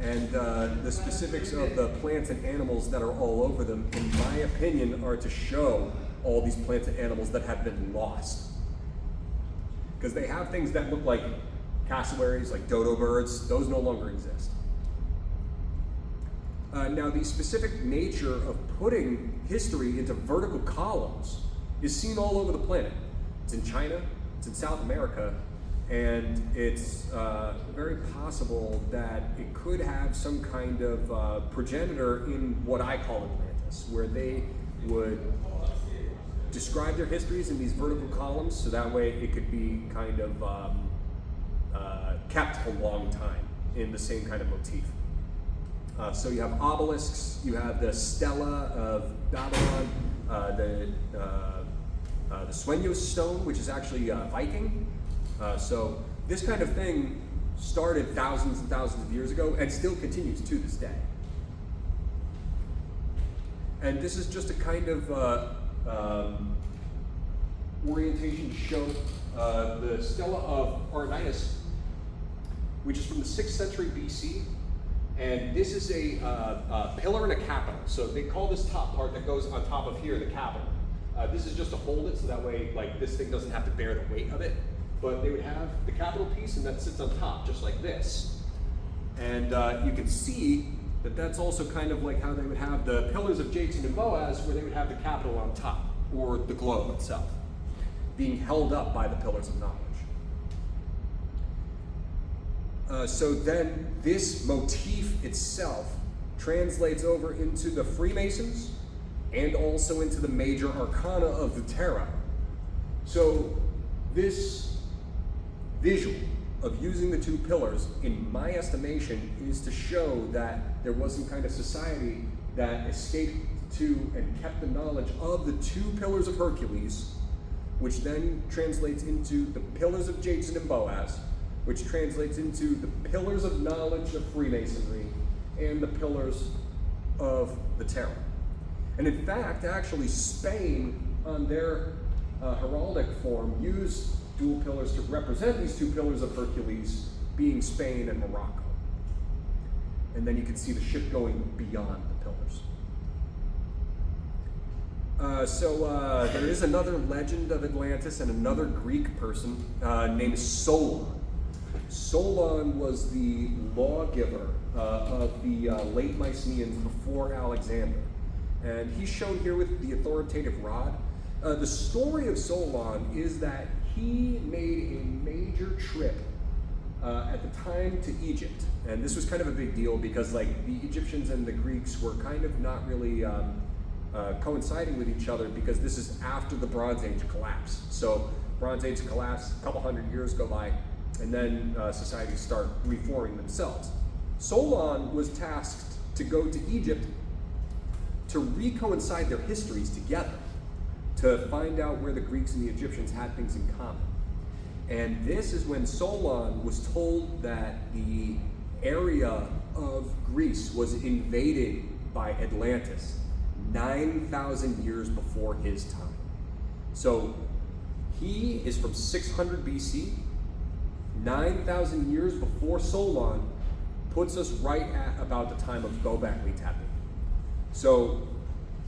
and the specifics of the plants and animals that are all over them, in my opinion, are to show all these plants and animals that have been lost. Because they have things that look like cassowaries, like dodo birds, those no longer exist. Now, the specific nature of putting history into vertical columns is seen all over the planet. It's in China, it's in South America, and it's very possible that it could have some kind of progenitor in what I call Atlantis, where they would describe their histories in these vertical columns, so that way it could be kind of kept a long time in the same kind of motif. So you have obelisks, you have the stela of Babylon, the Sueños stone, which is actually Viking. So this kind of thing started thousands and thousands of years ago and still continues to this day. And this is just a kind of orientation to show the stela of Arnaitis, which is from the 6th century BC. And this is a pillar and a capital. So they call this top part that goes on top of here the capital. This is just to hold it so that way like this thing doesn't have to bear the weight of it. But they would have the capital piece and that sits on top just like this. And you can see that that's also kind of like how they would have the pillars of Jathan and Boaz, where they would have the capital on top, or the globe itself, being held up by the pillars of knowledge. So then this motif itself translates over into the Freemasons and also into the major arcana of the tarot. So this visual of using the two pillars, in my estimation, is to show that there was some kind of society that escaped to and kept the knowledge of the two pillars of Hercules, which then translates into the pillars of Jathan and Boaz, which translates into the pillars of knowledge of Freemasonry and the pillars of the tarot. And in fact, actually, Spain, on their heraldic form, used dual pillars to represent these two pillars of Hercules, being Spain and Morocco. And then you can see the ship going beyond the pillars. So there is another legend of Atlantis and another Greek person named Solon. Solon was the lawgiver of the late Mycenaeans before Alexander. And he's shown here with the authoritative rod. The story of Solon is that he made a major trip at the time to Egypt. And this was kind of a big deal because like the Egyptians and the Greeks were kind of not really coinciding with each other, because this is after the Bronze Age collapse. So Bronze Age collapse, a couple hundred years go by, and then societies start reforming themselves. Solon was tasked to go to Egypt to recoincide their histories together, to find out where the Greeks and the Egyptians had things in common. And this is when Solon was told that the area of Greece was invaded by Atlantis 9,000 years before his time. So he is from 600 BC, 9,000 years before Solon puts us right at about the time of Göbekli Tepe. So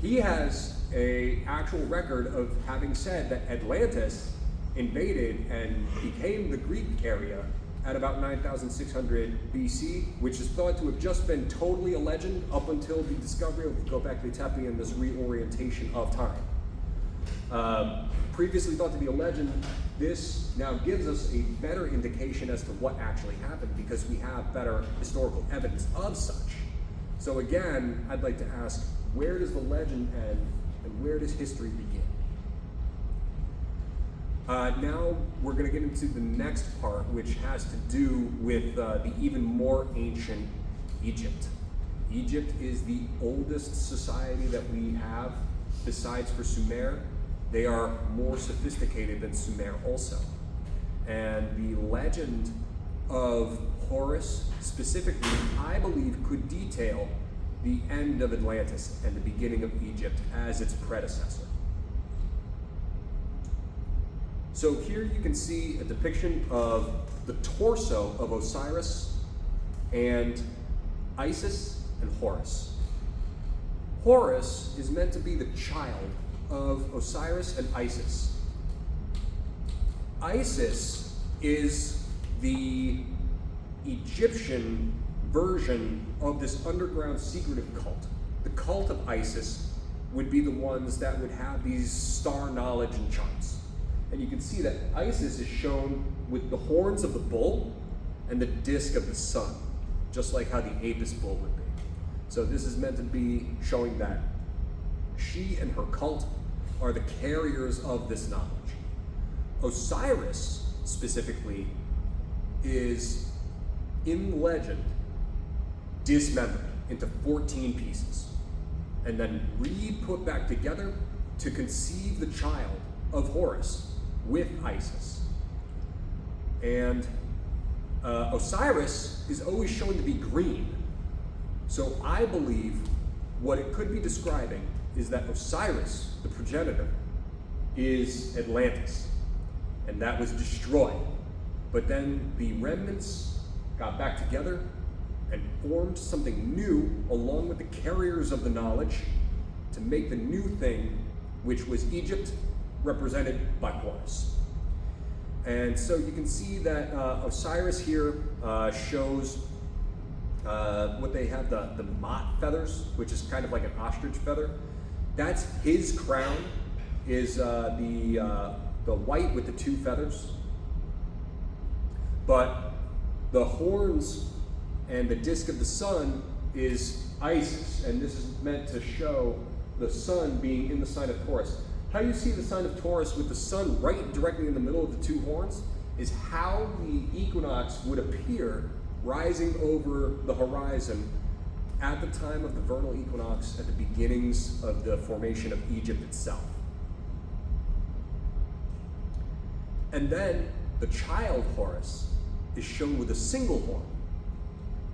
he has an actual record of having said that Atlantis invaded and became the Greek area at about 9,600 BC, which is thought to have just been totally a legend up until the discovery of Göbekli Tepe and this reorientation of time. Previously thought to be a legend, this now gives us a better indication as to what actually happened, because we have better historical evidence of such. So again, I'd like to ask, where does the legend end and where does history begin? Now we're going to get into the next part, which has to do with the even more ancient Egypt. Egypt is the oldest society that we have, besides for Sumer. They are more sophisticated than Sumer also. And the legend of Horus specifically, I believe, could detail the end of Atlantis and the beginning of Egypt as its predecessor. So here you can see a depiction of the torso of Osiris and Isis and Horus. Horus is meant to be the child of Osiris and Isis. Isis is the Egyptian version of this underground secretive cult. The cult of Isis would be the ones that would have these star knowledge and charts. And you can see that Isis is shown with the horns of the bull and the disc of the sun, just like how the Apis bull would be. So this is meant to be showing that she and her cult are the carriers of this knowledge. Osiris, specifically, is, in legend, dismembered into 14 pieces and then re-put back together to conceive the child of Horus with Isis. And Osiris is always shown to be green. So I believe what it could be describing is that Osiris, the progenitor, is Atlantis, and that was destroyed. But then the remnants got back together and formed something new along with the carriers of the knowledge to make the new thing, which was Egypt, represented by Horus. And so you can see that Osiris here shows what they have, the mott feathers, which is kind of like an ostrich feather. That's his crown, is the white with the two feathers. But the horns and the disk of the sun is Isis, and this is meant to show the sun being in the sign of Taurus. How you see the sign of Taurus with the sun right directly in the middle of the two horns is how the equinox would appear rising over the horizon at the time of the vernal equinox, at the beginnings of the formation of Egypt itself. And then the child Horus is shown with a single horn,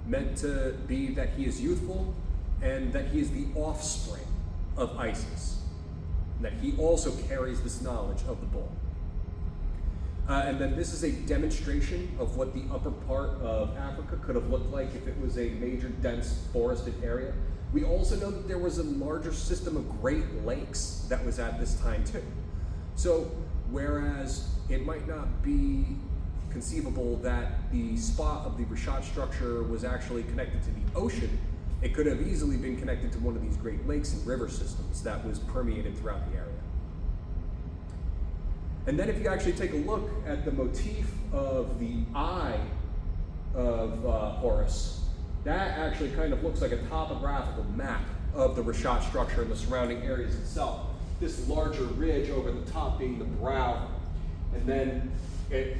meant to be that he is youthful and that he is the offspring of Isis, and that he also carries this knowledge of the bull. And then this is a demonstration of what the upper part of Africa could have looked like if it was a major dense forested area. We also know that there was a larger system of Great Lakes that was at this time too. So whereas it might not be conceivable that the spot of the Rishat structure was actually connected to the ocean, it could have easily been connected to one of these Great Lakes and river systems that was permeated throughout the area. And then if you actually take a look at the motif of the eye of Horus, that actually kind of looks like a topographical map of the Rishat structure and the surrounding areas itself. This larger ridge over the top being the brow, and then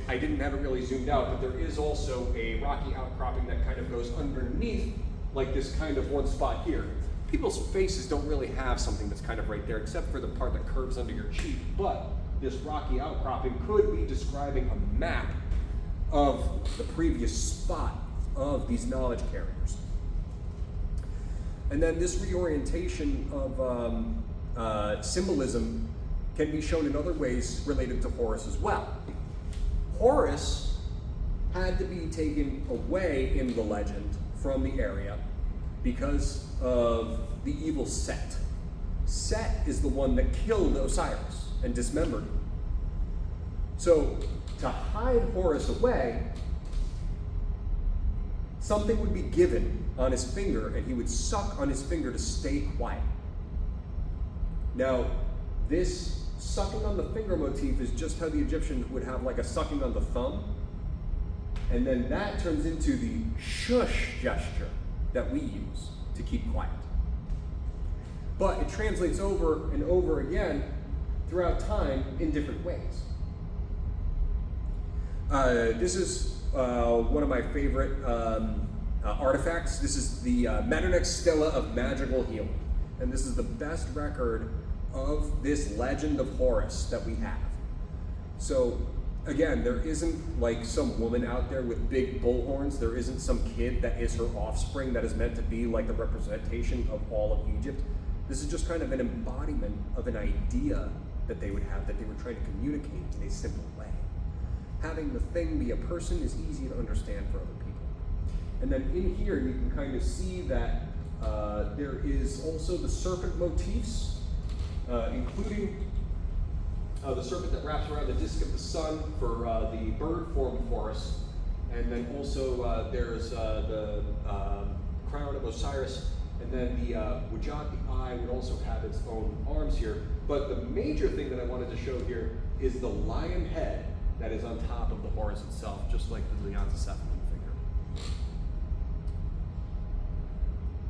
I didn't have it really zoomed out, but there is also a rocky outcropping that kind of goes underneath, like this kind of one spot here. People's faces don't really have something that's kind of right there, except for the part that curves under your cheek, but this rocky outcropping could be describing a map of the previous spot of these knowledge carriers. And then this reorientation of symbolism can be shown in other ways related to Horus as well. Horus had to be taken away in the legend from the area because of the evil Set. Set is the one that killed Osiris and dismembered him. So to hide Horus away, something would be given on his finger and he would suck on his finger to stay quiet. Now, this sucking on the finger motif is just how the Egyptians would have like a sucking on the thumb. And then that turns into the shush gesture that we use to keep quiet. But it translates over and over again throughout time in different ways. This is one of my favorite artifacts. This is the Metternich Stela of Magical Healing. And this is the best record of this legend of Horus that we have. So again, there isn't like some woman out there with big bull horns. There isn't some kid that is her offspring that is meant to be like the representation of all of Egypt. This is just kind of an embodiment of an idea that they would have, that they were trying to communicate in a simple way. Having the thing be a person is easy to understand for other people. And then in here, you can kind of see that there is also the serpent motifs, including the serpent that wraps around the disk of the sun for the bird form of Horus. And then also there's the crown of Osiris. And then the Wujat, the eye, would also have its own arms here. But the major thing that I wanted to show here is the lion head that is on top of the Horus itself, just like the Ulansey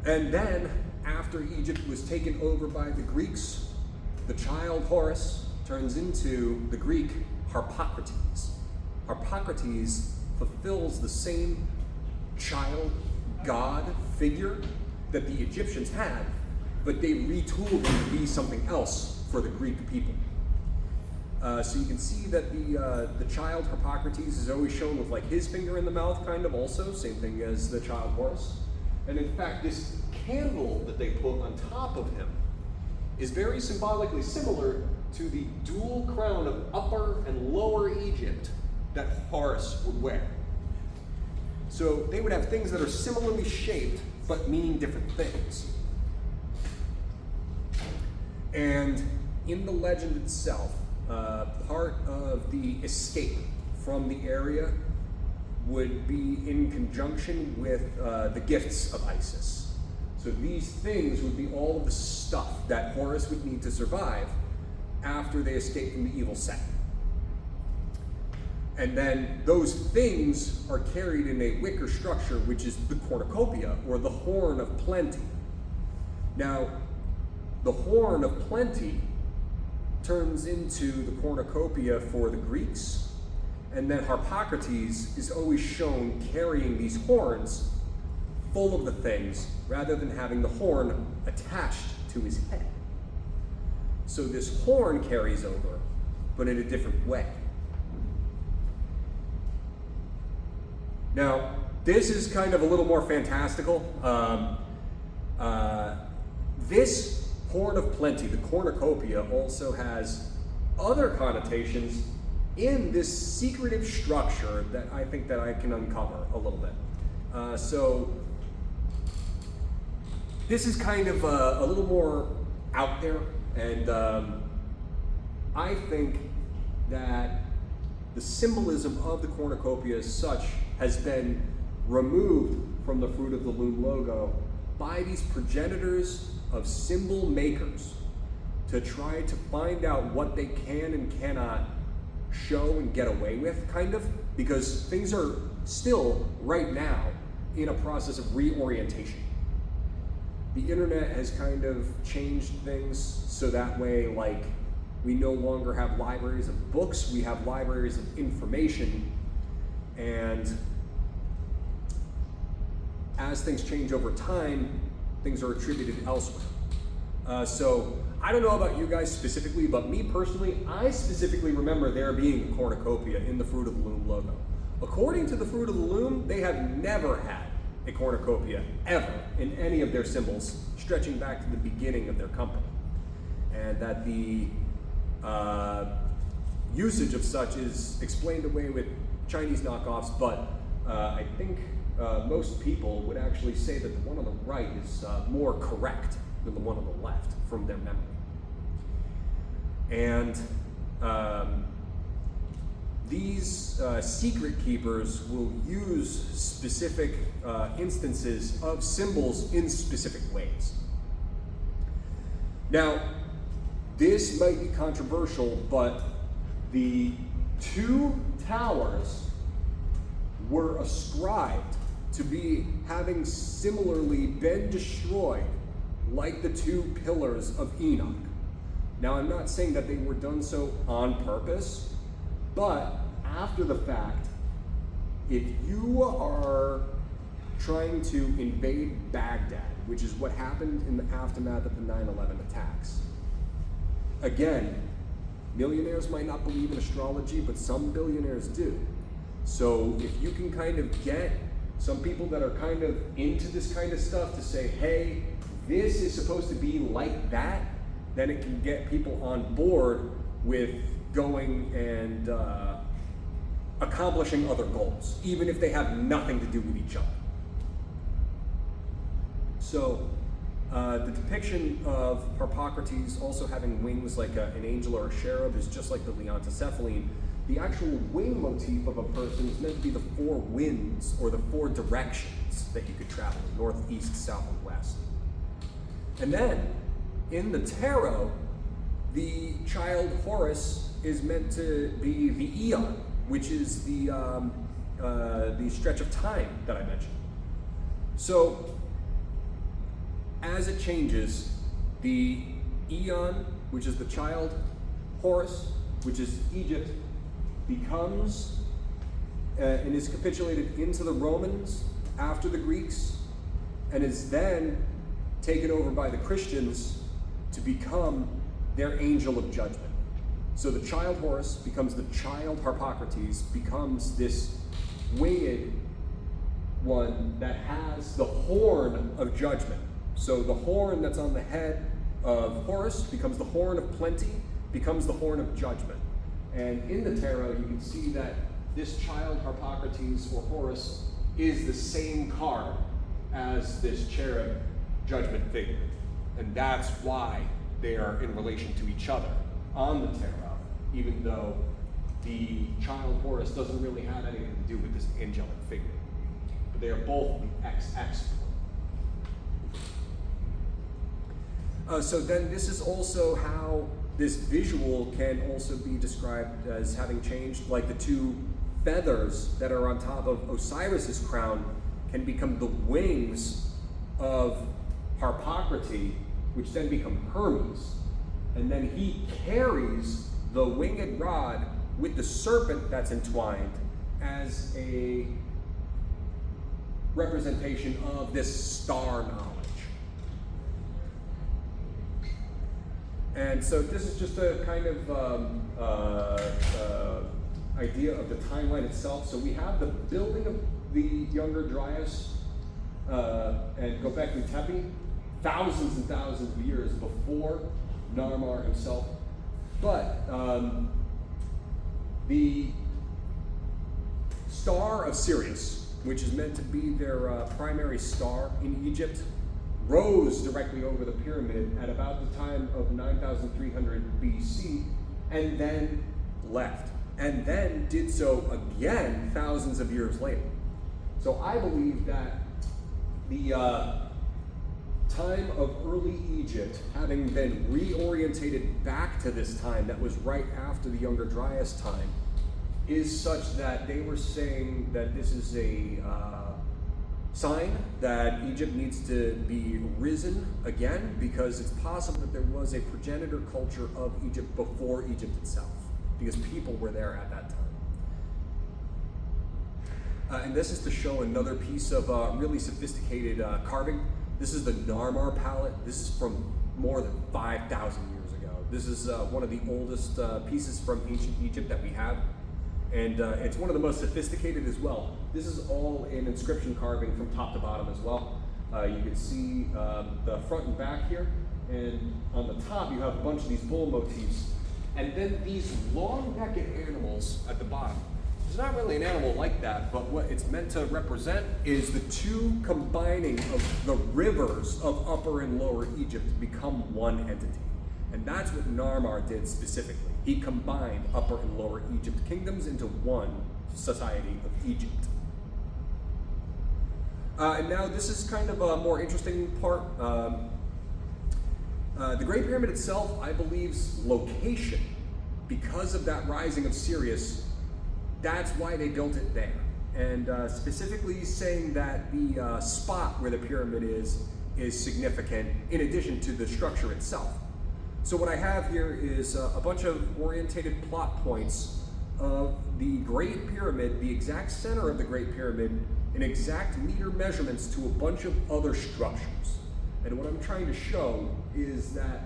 figure. And then, after Egypt was taken over by the Greeks, the child Horus turns into the Greek Harpocrates. Harpocrates fulfills the same child god figure that the Egyptians had, but they retooled him to be something else for the Greek people. So you can see that the child Harpocrates is always shown with like his finger in the mouth, kind of also, same thing as the child Horus. And in fact, this candle that they put on top of him is very symbolically similar to the dual crown of Upper and Lower Egypt that Horus would wear. So they would have things that are similarly shaped, but meaning different things. And in the legend itself, part of the escape from the area would be in conjunction with the gifts of Isis. So these things would be all of the stuff that Horus would need to survive after they escape from the evil set. And then those things are carried in a wicker structure, which is the cornucopia, or the horn of plenty. Now, the horn of plenty turns into the cornucopia for the Greeks, and then Harpocrates is always shown carrying these horns full of the things, rather than having the horn attached to his head. So this horn carries over, but in a different way. Now, this is kind of a little more fantastical. This horn of plenty, the cornucopia, also has other connotations in this secretive structure that I think that I can uncover a little bit. So this is kind of a little more out there, and I think that the symbolism of the cornucopia as such has been removed from the Fruit of the Loom logo by these progenitors of symbol makers to try to find out what they can and cannot show and get away with, kind of, because things are still, right now, in a process of reorientation. The internet has kind of changed things so that way, like, we no longer have libraries of books, we have libraries of information, and as things change over time, things are attributed elsewhere. So I don't know about you guys specifically, but me personally, I specifically remember there being a cornucopia in the Fruit of the Loom logo. According to the Fruit of the Loom, they have never had a cornucopia ever in any of their symbols, stretching back to the beginning of their company. And that the usage of such is explained away with Chinese knockoffs, but I think most people would actually say that the one on the right is more correct than the one on the left from their memory. And these secret keepers will use specific instances of symbols in specific ways. Now, this might be controversial, but the two towers were ascribed to be having similarly been destroyed like the two pillars of Enoch. Now, I'm not saying that they were done so on purpose, but after the fact, if you are trying to invade Baghdad, which is what happened in the aftermath of the 9/11 attacks, again, millionaires might not believe in astrology, but some billionaires do. So if you can kind of get some people that are kind of into this kind of stuff to say, hey, this is supposed to be like that, then it can get people on board with going and accomplishing other goals, even if they have nothing to do with each other. So the depiction of Harpocrates also having wings like an angel or a cherub is just like the Leontocephaline. The actual wing motif of a person is meant to be the four winds, or the four directions that you could travel, north, east, south, and west. And then, in the tarot, the child Horus is meant to be the Eon, which is the stretch of time that I mentioned. So, as it changes, the Eon, which is the child Horus, which is Egypt, becomes and is capitulated into the Romans after the Greeks, and is then taken over by the Christians to become their angel of judgment. So the child Horus becomes the child Harpocrates, becomes this winged one that has the horn of judgment. So the horn that's on the head of Horus becomes the horn of plenty, becomes the horn of judgment. And in the tarot, you can see that this child Harpocrates or Horus is the same card as this cherub judgment figure. And that's why they are in relation to each other on the tarot, even though the child Horus doesn't really have anything to do with this angelic figure. But they are both the XX. So then this is also how this visual can also be described as having changed, like the two feathers that are on top of Osiris's crown can become the wings of Harpocrates, which then become Hermes. And then he carries the winged rod with the serpent that's entwined as a representation of this star knowledge. And so this is just a kind of idea of the timeline itself. So we have the building of the Younger Dryas, and Göbekli Tepe, thousands and thousands of years before Narmer himself. But the star of Sirius, which is meant to be their primary star in Egypt, rose directly over the pyramid at about the time of 9,300 BC, and then left, and then did so again thousands of years later. So I believe that the time of early Egypt, having been reorientated back to this time that was right after the Younger Dryas time, is such that they were saying that this is a sign that Egypt needs to be risen again, because it's possible that there was a progenitor culture of Egypt before Egypt itself, because people were there at that time. And this is to show another piece of really sophisticated carving. This is the Narmer palette. This is from more than 5,000 years ago. This is one of the oldest pieces from ancient Egypt that we have. And it's one of the most sophisticated as well. This is all in inscription carving from top to bottom as well. You can see the front and back here, and on the top you have a bunch of these bull motifs. And then these long-necked animals at the bottom. It's not really an animal like that, but what it's meant to represent is the two combining of the rivers of Upper and Lower Egypt to become one entity. And that's what Narmer did specifically. He combined Upper and Lower Egypt kingdoms into one society of Egypt. And now this is kind of a more interesting part. The Great Pyramid itself, I believe's location, because of that rising of Sirius, that's why they built it there. And specifically saying that the spot where the pyramid is significant in addition to the structure itself. So what I have here is a bunch of orientated plot points of the Great Pyramid, the exact center of the Great Pyramid, in exact meter measurements to a bunch of other structures. And what I'm trying to show is that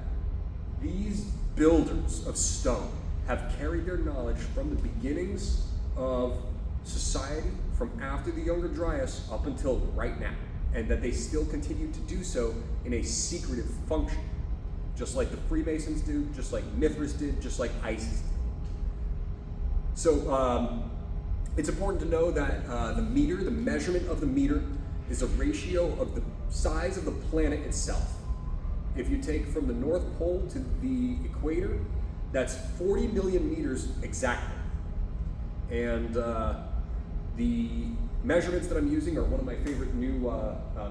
these builders of stone have carried their knowledge from the beginnings of society, from after the Younger Dryas up until right now, and that they still continue to do so in a secretive function. Just like the Freemasons do, just like Mithras did, just like ISIS did. So it's important to know that the meter, the measurement of the meter, is a ratio of the size of the planet itself. If you take from the North Pole to the equator, that's 40 million meters exactly. And the measurements that I'm using are one of my favorite new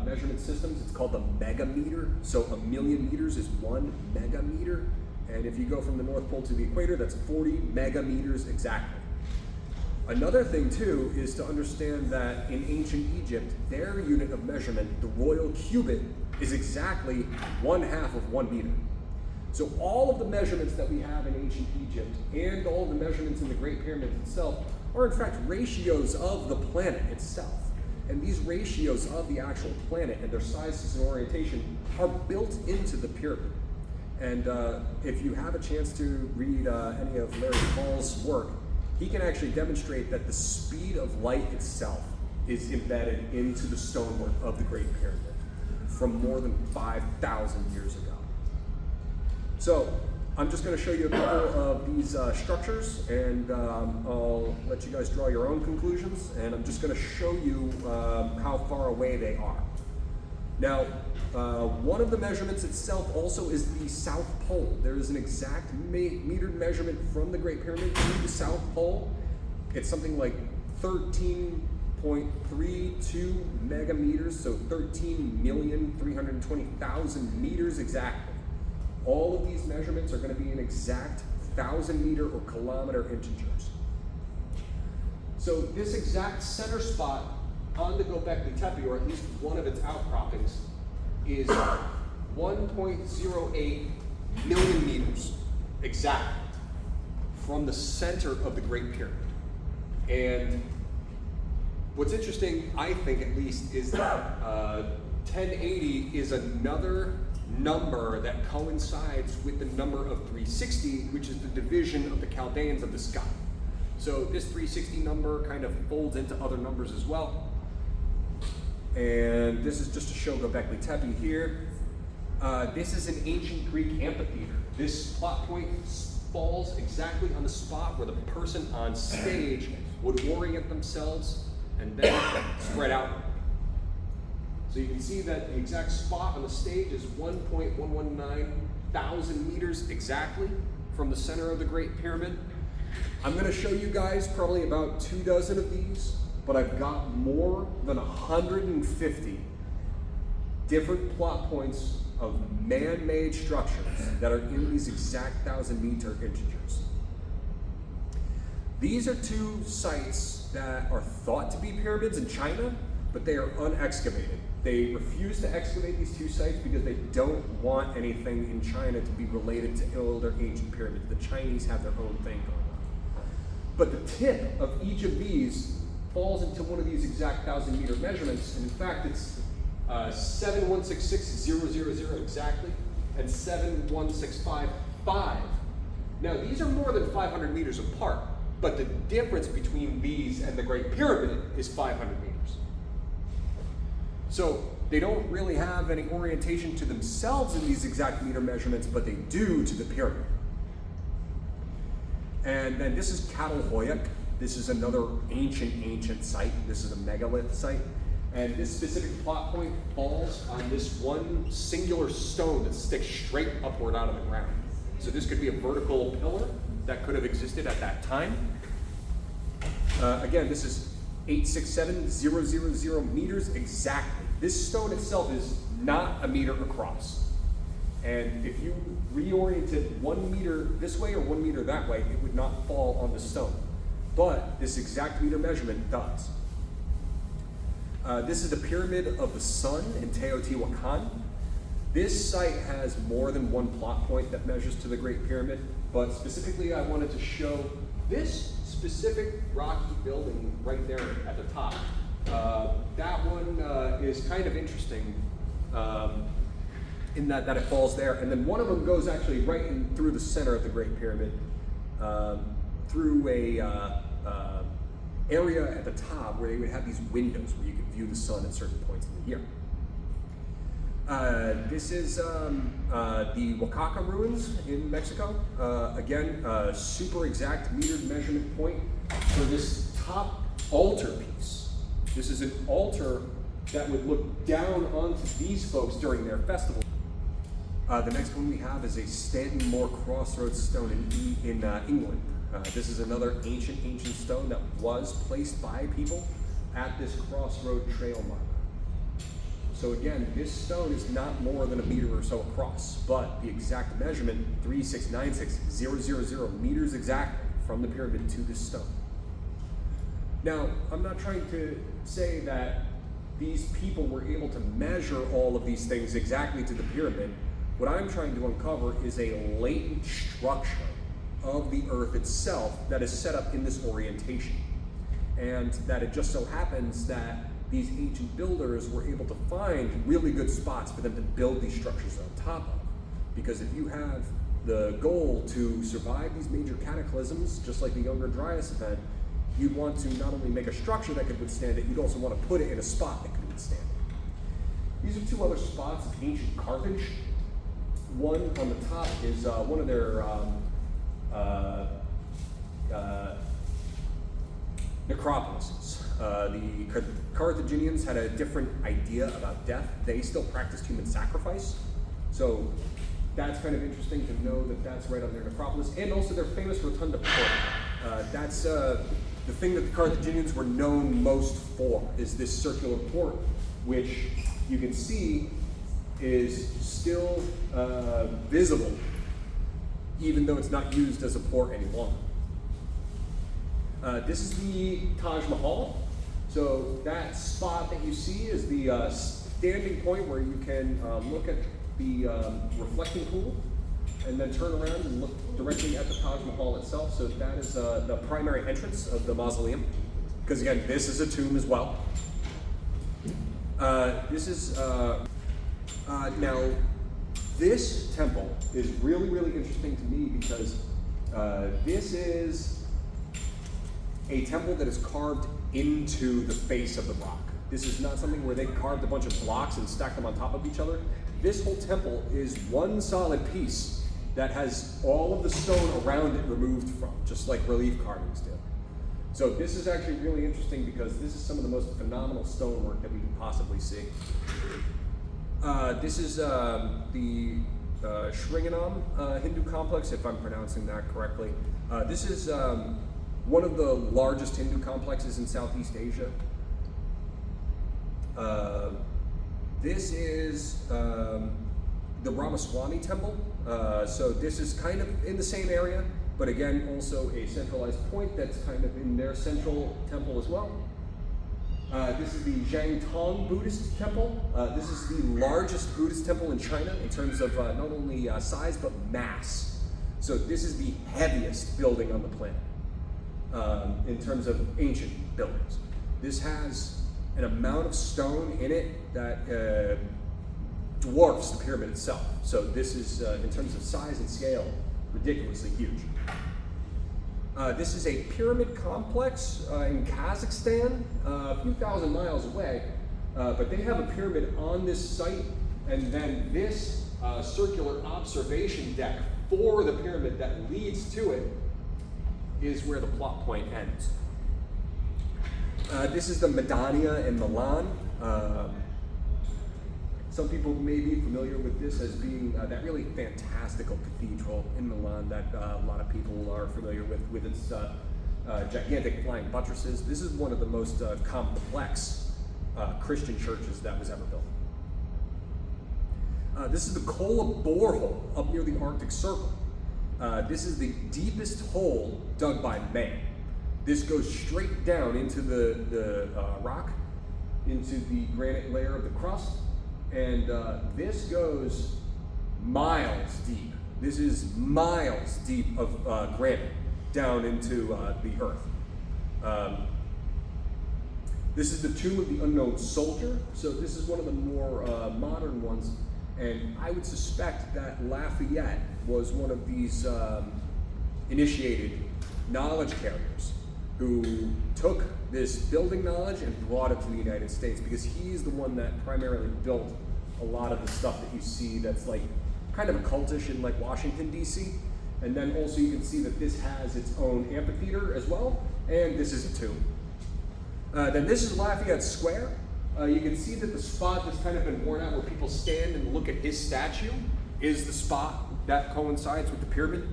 measurement systems. It's called the megameter. So a million meters is 1 megameter. And if you go from the North Pole to the equator, that's 40 megameters exactly. Another thing too is to understand that in ancient Egypt, their unit of measurement, the royal cubit, is exactly 1/2 of 1 meter. So all of the measurements that we have in ancient Egypt and all the measurements in the Great Pyramid itself are in fact ratios of the planet itself. And these ratios of the actual planet and their sizes and orientation are built into the pyramid. And if you have a chance to read any of Larry Hall's work, he can actually demonstrate that the speed of light itself is embedded into the stonework of the Great Pyramid from more than 5,000 years ago. So I'm just going to show you a couple of these structures, and I'll let you guys draw your own conclusions, and I'm just going to show you how far away they are. Now, one of the measurements itself also is the South Pole. There is an exact metered measurement from the Great Pyramid to the South Pole. It's something like 13.32 megameters, so 13,320,000 meters exactly. All of these measurements are going to be in exact 1,000 meter or kilometer integers. So this exact center spot on the Göbekli Tepe, or at least one of its outcroppings, is 1.08 million meters exactly from the center of the Great Pyramid. And what's interesting, I think at least, is that 1080 is another number that coincides with the number of 360, which is the division of the Chaldeans of the sky. So this 360 number kind of folds into other numbers as well. And this is just to show Göbekli Tepe here. This is an ancient Greek amphitheater. This plot point falls exactly on the spot where the person on stage would orient themselves and then spread out. So you can see that the exact spot on the stage is 1.119 thousand meters exactly from the center of the Great Pyramid. I'm going to show you guys probably about 24 of these, but I've got more than 150 different plot points of man-made structures that are in these exact 1,000-meter integers. These are two sites that are thought to be pyramids in China, but they are unexcavated. They refuse to excavate these two sites because they don't want anything in China to be related to older ancient pyramids. The Chinese have their own thing going on. But the tip of each of these falls into one of these exact 1,000-meter measurements, and in fact it's 7166000 exactly, and 71655. Now these are more than 500 meters apart, but the difference between these and the Great Pyramid is 500 meters. So they don't really have any orientation to themselves in these exact meter measurements, but they do to the pyramid. And then this is Catalhoyuk. This is another ancient site. This is a megalith site. And this specific plot point falls on this one singular stone that sticks straight upward out of the ground. So this could be a vertical pillar that could have existed at that time. Again, this is 867,000 meters exactly. This stone itself is not a meter across. And if you reoriented 1 meter this way or 1 meter that way, it would not fall on the stone. But this exact meter measurement does. This is the Pyramid of the Sun in Teotihuacan. This site has more than one plot point that measures to the Great Pyramid, but specifically I wanted to show this specific rocky building right there at the top. That one is kind of interesting in that it falls there, and then one of them goes actually right in through the center of the Great Pyramid, through a area at the top where they would have these windows where you could view the sun at certain points in the year. This is the Oaxaca ruins in Mexico. Again, super exact metered measurement point for this top altar piece. This is an altar that would look down onto these folks during their festival. The next one we have is a Stanton Moor Crossroads stone in England. This is another ancient stone that was placed by people at this crossroad trail mark. So again, this stone is not more than a meter or so across, but the exact measurement, 3696000 meters exactly from the pyramid to this stone. Now, I'm not trying to say that these people were able to measure all of these things exactly to the pyramid. What I'm trying to uncover is a latent structure of the earth itself that is set up in this orientation. And that it just so happens that these ancient builders were able to find really good spots for them to build these structures on top of. Because if you have the goal to survive these major cataclysms, just like the Younger Dryas event, you'd want to not only make a structure that could withstand it, you'd also want to put it in a spot that could withstand it. These are two other spots of ancient Carthage. one on the top is one of their necropolises. The Carthaginians had a different idea about death. They still practiced human sacrifice. So that's kind of interesting to know that that's right on their necropolis. And also their famous Rotunda port. That's the thing that the Carthaginians were known most for, is this circular port, which you can see is still visible, even though it's not used as a port any longer. This is the Taj Mahal. So that spot that you see is the standing point where you can look at the reflecting pool and then turn around and look directly at the Taj Mahal itself. So that is the primary entrance of the mausoleum, because again, this is a tomb as well. This is now this temple is really, really interesting to me because this is a temple that is carved into the face of the rock. This is not something where they carved a bunch of blocks and stacked them on top of each other. This whole temple is one solid piece that has all of the stone around it removed from, just like relief carvings do. So this is actually really interesting because this is some of the most phenomenal stonework that we can possibly see. This is the Sringanam Hindu complex, if I'm pronouncing that correctly. This is one of the largest Hindu complexes in Southeast Asia. This is the Ramaswamy Temple. So this is kind of in the same area, but again, also a centralized point that's kind of in their central temple as well. This is the Zhangtong Buddhist Temple. This is the largest Buddhist temple in China in terms of not only size, but mass. So this is the heaviest building on the planet in terms of ancient buildings. This has an amount of stone in it that dwarfs the pyramid itself. So this is, in terms of size and scale, ridiculously huge. This is a pyramid complex in Kazakhstan, a few thousand miles away, but they have a pyramid on this site, and then this circular observation deck for the pyramid that leads to it is where the plot point ends. This is the Madania in Milan. Some people may be familiar with this as being that really fantastical cathedral in Milan that a lot of people are familiar with its gigantic flying buttresses. This is one of the most complex Christian churches that was ever built. This is the Kola borehole up near the Arctic Circle. This is the deepest hole dug by man. This goes straight down into the rock, into the granite layer of the crust. And this goes miles deep. This is miles deep of granite down into the earth. This is the Tomb of the Unknown Soldier. So this is one of the more modern ones. And I would suspect that Lafayette was one of these initiated knowledge carriers who took this building knowledge and brought it to the United States, because he's the one that primarily built a lot of the stuff that you see that's like kind of occultish in like Washington, D.C. And then also you can see that this has its own amphitheater as well, and this is a tomb. Then this is Lafayette Square. You can see that the spot that's kind of been worn out where people stand and look at his statue is the spot that coincides with the pyramid.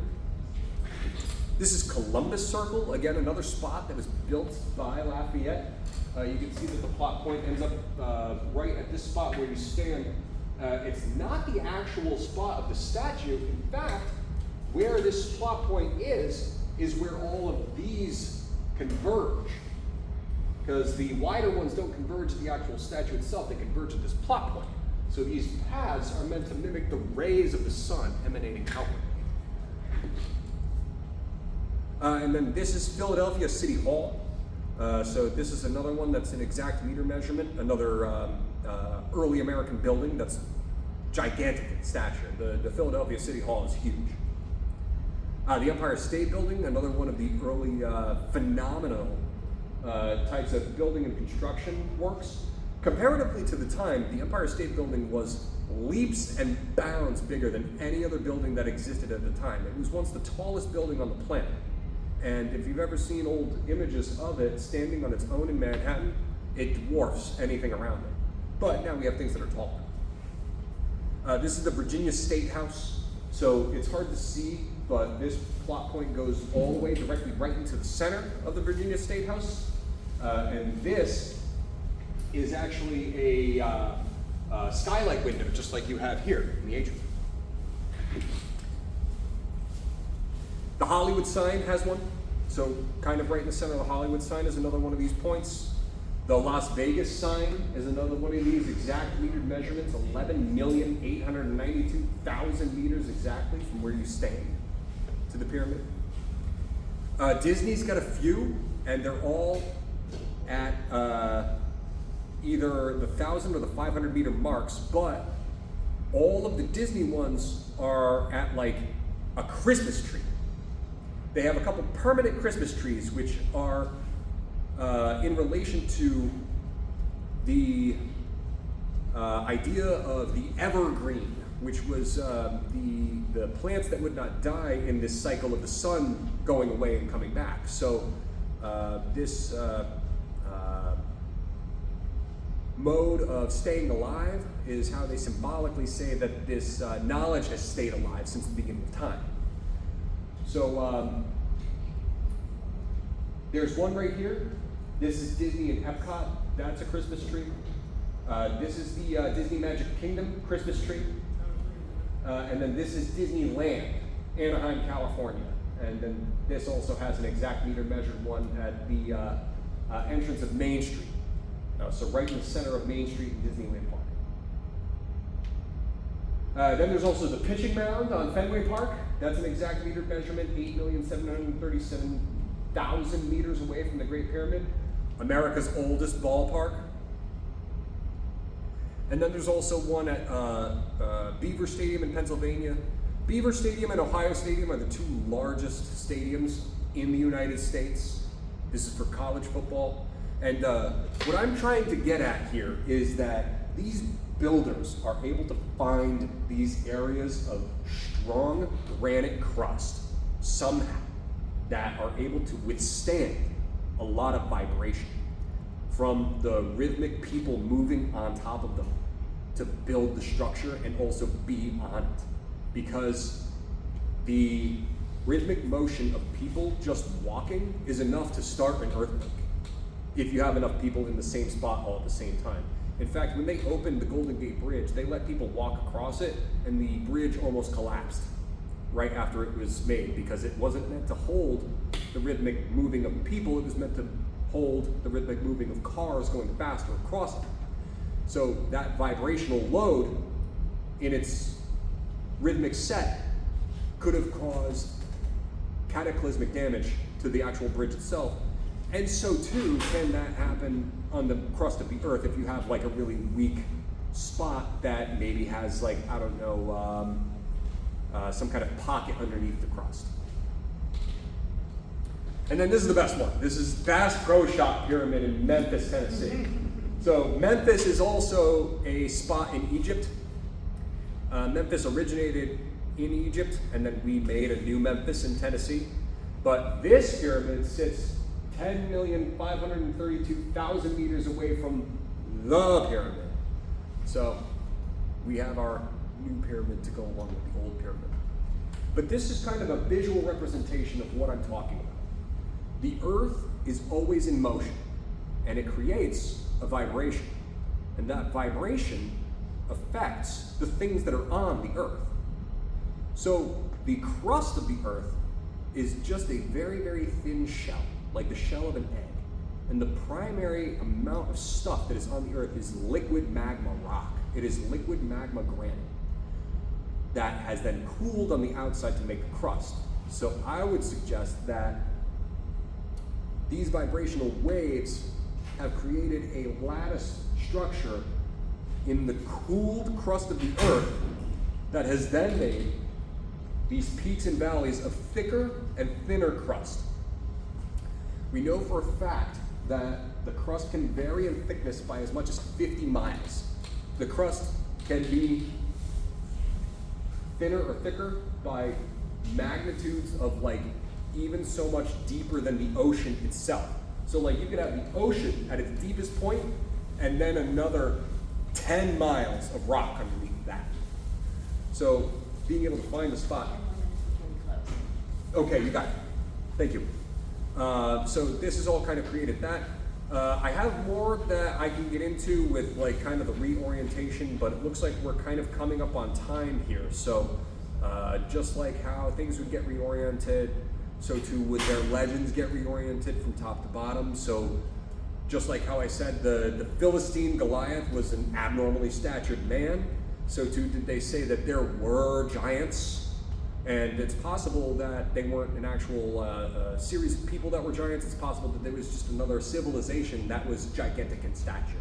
This is Columbus Circle, again, another spot that was built by Lafayette. You can see that the plot point ends up right at this spot where you stand. It's not the actual spot of the statue. In fact, where this plot point is where all of these converge. Because the wider ones don't converge at the actual statue itself, they converge at this plot point. So these paths are meant to mimic the rays of the sun emanating outward. And then this is Philadelphia City Hall. So this is another one that's an exact meter measurement, another early American building that's gigantic in stature. The Philadelphia City Hall is huge. The Empire State Building, another one of the early phenomenal types of building and construction works. Comparatively to the time, the Empire State Building was leaps and bounds bigger than any other building that existed at the time. It was once the tallest building on the planet. And if you've ever seen old images of it standing on its own in Manhattan, it dwarfs anything around it. But now we have things that are taller. This is the Virginia State House. So it's hard to see, but this plot point goes all the way directly right into the center of the Virginia State House. And this is actually a skylight window, just like you have here in the atrium. The Hollywood sign has one. So kind of right in the center of the Hollywood sign is another one of these points. The Las Vegas sign is another one of these exact metered measurements, 11,892,000 meters exactly from where you stand to the pyramid. Disney's got a few, and they're all at either the 1,000 or the 500 meter marks, but all of the Disney ones are at like a Christmas tree. They have a couple permanent Christmas trees, which are in relation to the idea of the evergreen, which was the plants that would not die in this cycle of the sun going away and coming back. So this mode of staying alive is how they symbolically say that this knowledge has stayed alive since the beginning of time. So there's one right here. This is Disney and Epcot. That's a Christmas tree. This is the Disney Magic Kingdom Christmas tree. And then this is Disneyland, Anaheim, California. And then this also has an exact meter measured one at the entrance of Main Street. So right in the center of Main Street in Disneyland Park. Then there's also the pitching mound on Fenway Park. That's an exact meter measurement, 8,737,000 meters away from the Great Pyramid. America's oldest ballpark. And then there's also one at Beaver Stadium in Pennsylvania. Beaver Stadium and Ohio Stadium are the two largest stadiums in the United States. This is for college football. And what I'm trying to get at here is that these builders are able to find these areas of strong granite crust somehow that are able to withstand a lot of vibration from the rhythmic people moving on top of them to build the structure and also be on it. Because the rhythmic motion of people just walking is enough to start an earthquake if you have enough people in the same spot all at the same time. In fact, when they opened the Golden Gate Bridge, they let people walk across it, and the bridge almost collapsed right after it was made, because it wasn't meant to hold the rhythmic moving of people, it was meant to hold the rhythmic moving of cars going faster across it. So that vibrational load in its rhythmic set could have caused cataclysmic damage to the actual bridge itself. And so too can that happen on the crust of the earth if you have like a really weak spot that maybe has like, I don't know, some kind of pocket underneath the crust. And then this is the best one. This is Bass Pro Shop Pyramid in Memphis, Tennessee. So Memphis is also a spot in Egypt. Memphis originated in Egypt, and then we made a new Memphis in Tennessee. But this pyramid sits 10,532,000 meters away from the pyramid. So we have our new pyramid to go along with the old pyramid. But this is kind of a visual representation of what I'm talking about. The earth is always in motion, and it creates a vibration. And that vibration affects the things that are on the earth. So the crust of the earth is just a very, very thin shell, like the shell of an egg. And the primary amount of stuff that is on the earth is liquid magma rock. It is liquid magma granite that has then cooled on the outside to make the crust. So I would suggest that these vibrational waves have created a lattice structure in the cooled crust of the earth that has then made these peaks and valleys of thicker and thinner crust. We know for a fact that the crust can vary in thickness by as much as 50 miles. The crust can be thinner or thicker by magnitudes of like even so much deeper than the ocean itself. So like you could have the ocean at its deepest point and then another 10 miles of rock underneath that. So being able to find the spot. Okay, you got it. Thank you. So this is all kind of created that. I have more that I can get into with like kind of the reorientation, but it looks like we're kind of coming up on time here. So just like how things would get reoriented, so too would their legends get reoriented from top to bottom. So just like how I said the Philistine Goliath was an abnormally statured man, so too did they say that there were giants. And it's possible that they weren't an actual series of people that were giants. It's possible that there was just another civilization that was gigantic in stature.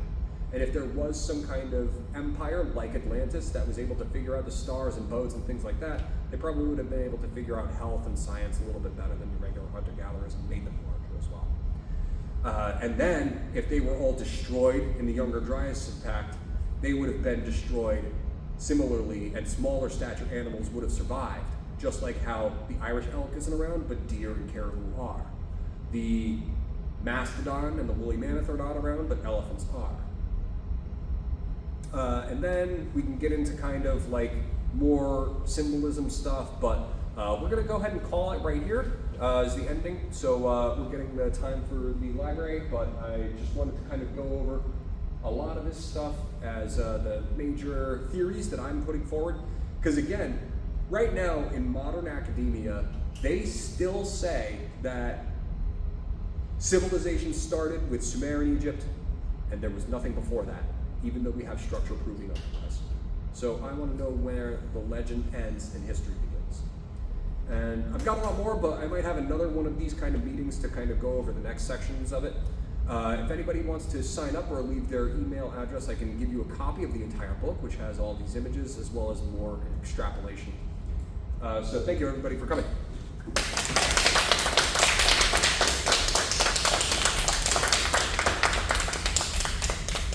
And if there was some kind of empire like Atlantis that was able to figure out the stars and boats and things like that, they probably would have been able to figure out health and science a little bit better than the regular hunter-gatherers and made them larger as well. And then, if they were all destroyed in the Younger Dryas Pact, they would have been destroyed similarly, and smaller stature animals would have survived. Just like how the Irish elk isn't around, but deer and caribou are. The mastodon and the woolly mammoth are not around, but elephants are. And then we can get into kind of like more symbolism stuff, but we're gonna go ahead and call it right here as the ending. So we're getting the time for the library, but I just wanted to kind of go over a lot of this stuff as the major theories that I'm putting forward. Because again, right now in modern academia, they still say that civilization started with Sumerian Egypt and there was nothing before that, even though we have structure proving otherwise. So I want to know where the legend ends and history begins. And I've got a lot more, but I might have another one of these kind of meetings to kind of go over the next sections of it. If anybody wants to sign up or leave their email address, I can give you a copy of the entire book, which has all these images as well as more extrapolation. So thank you everybody for coming.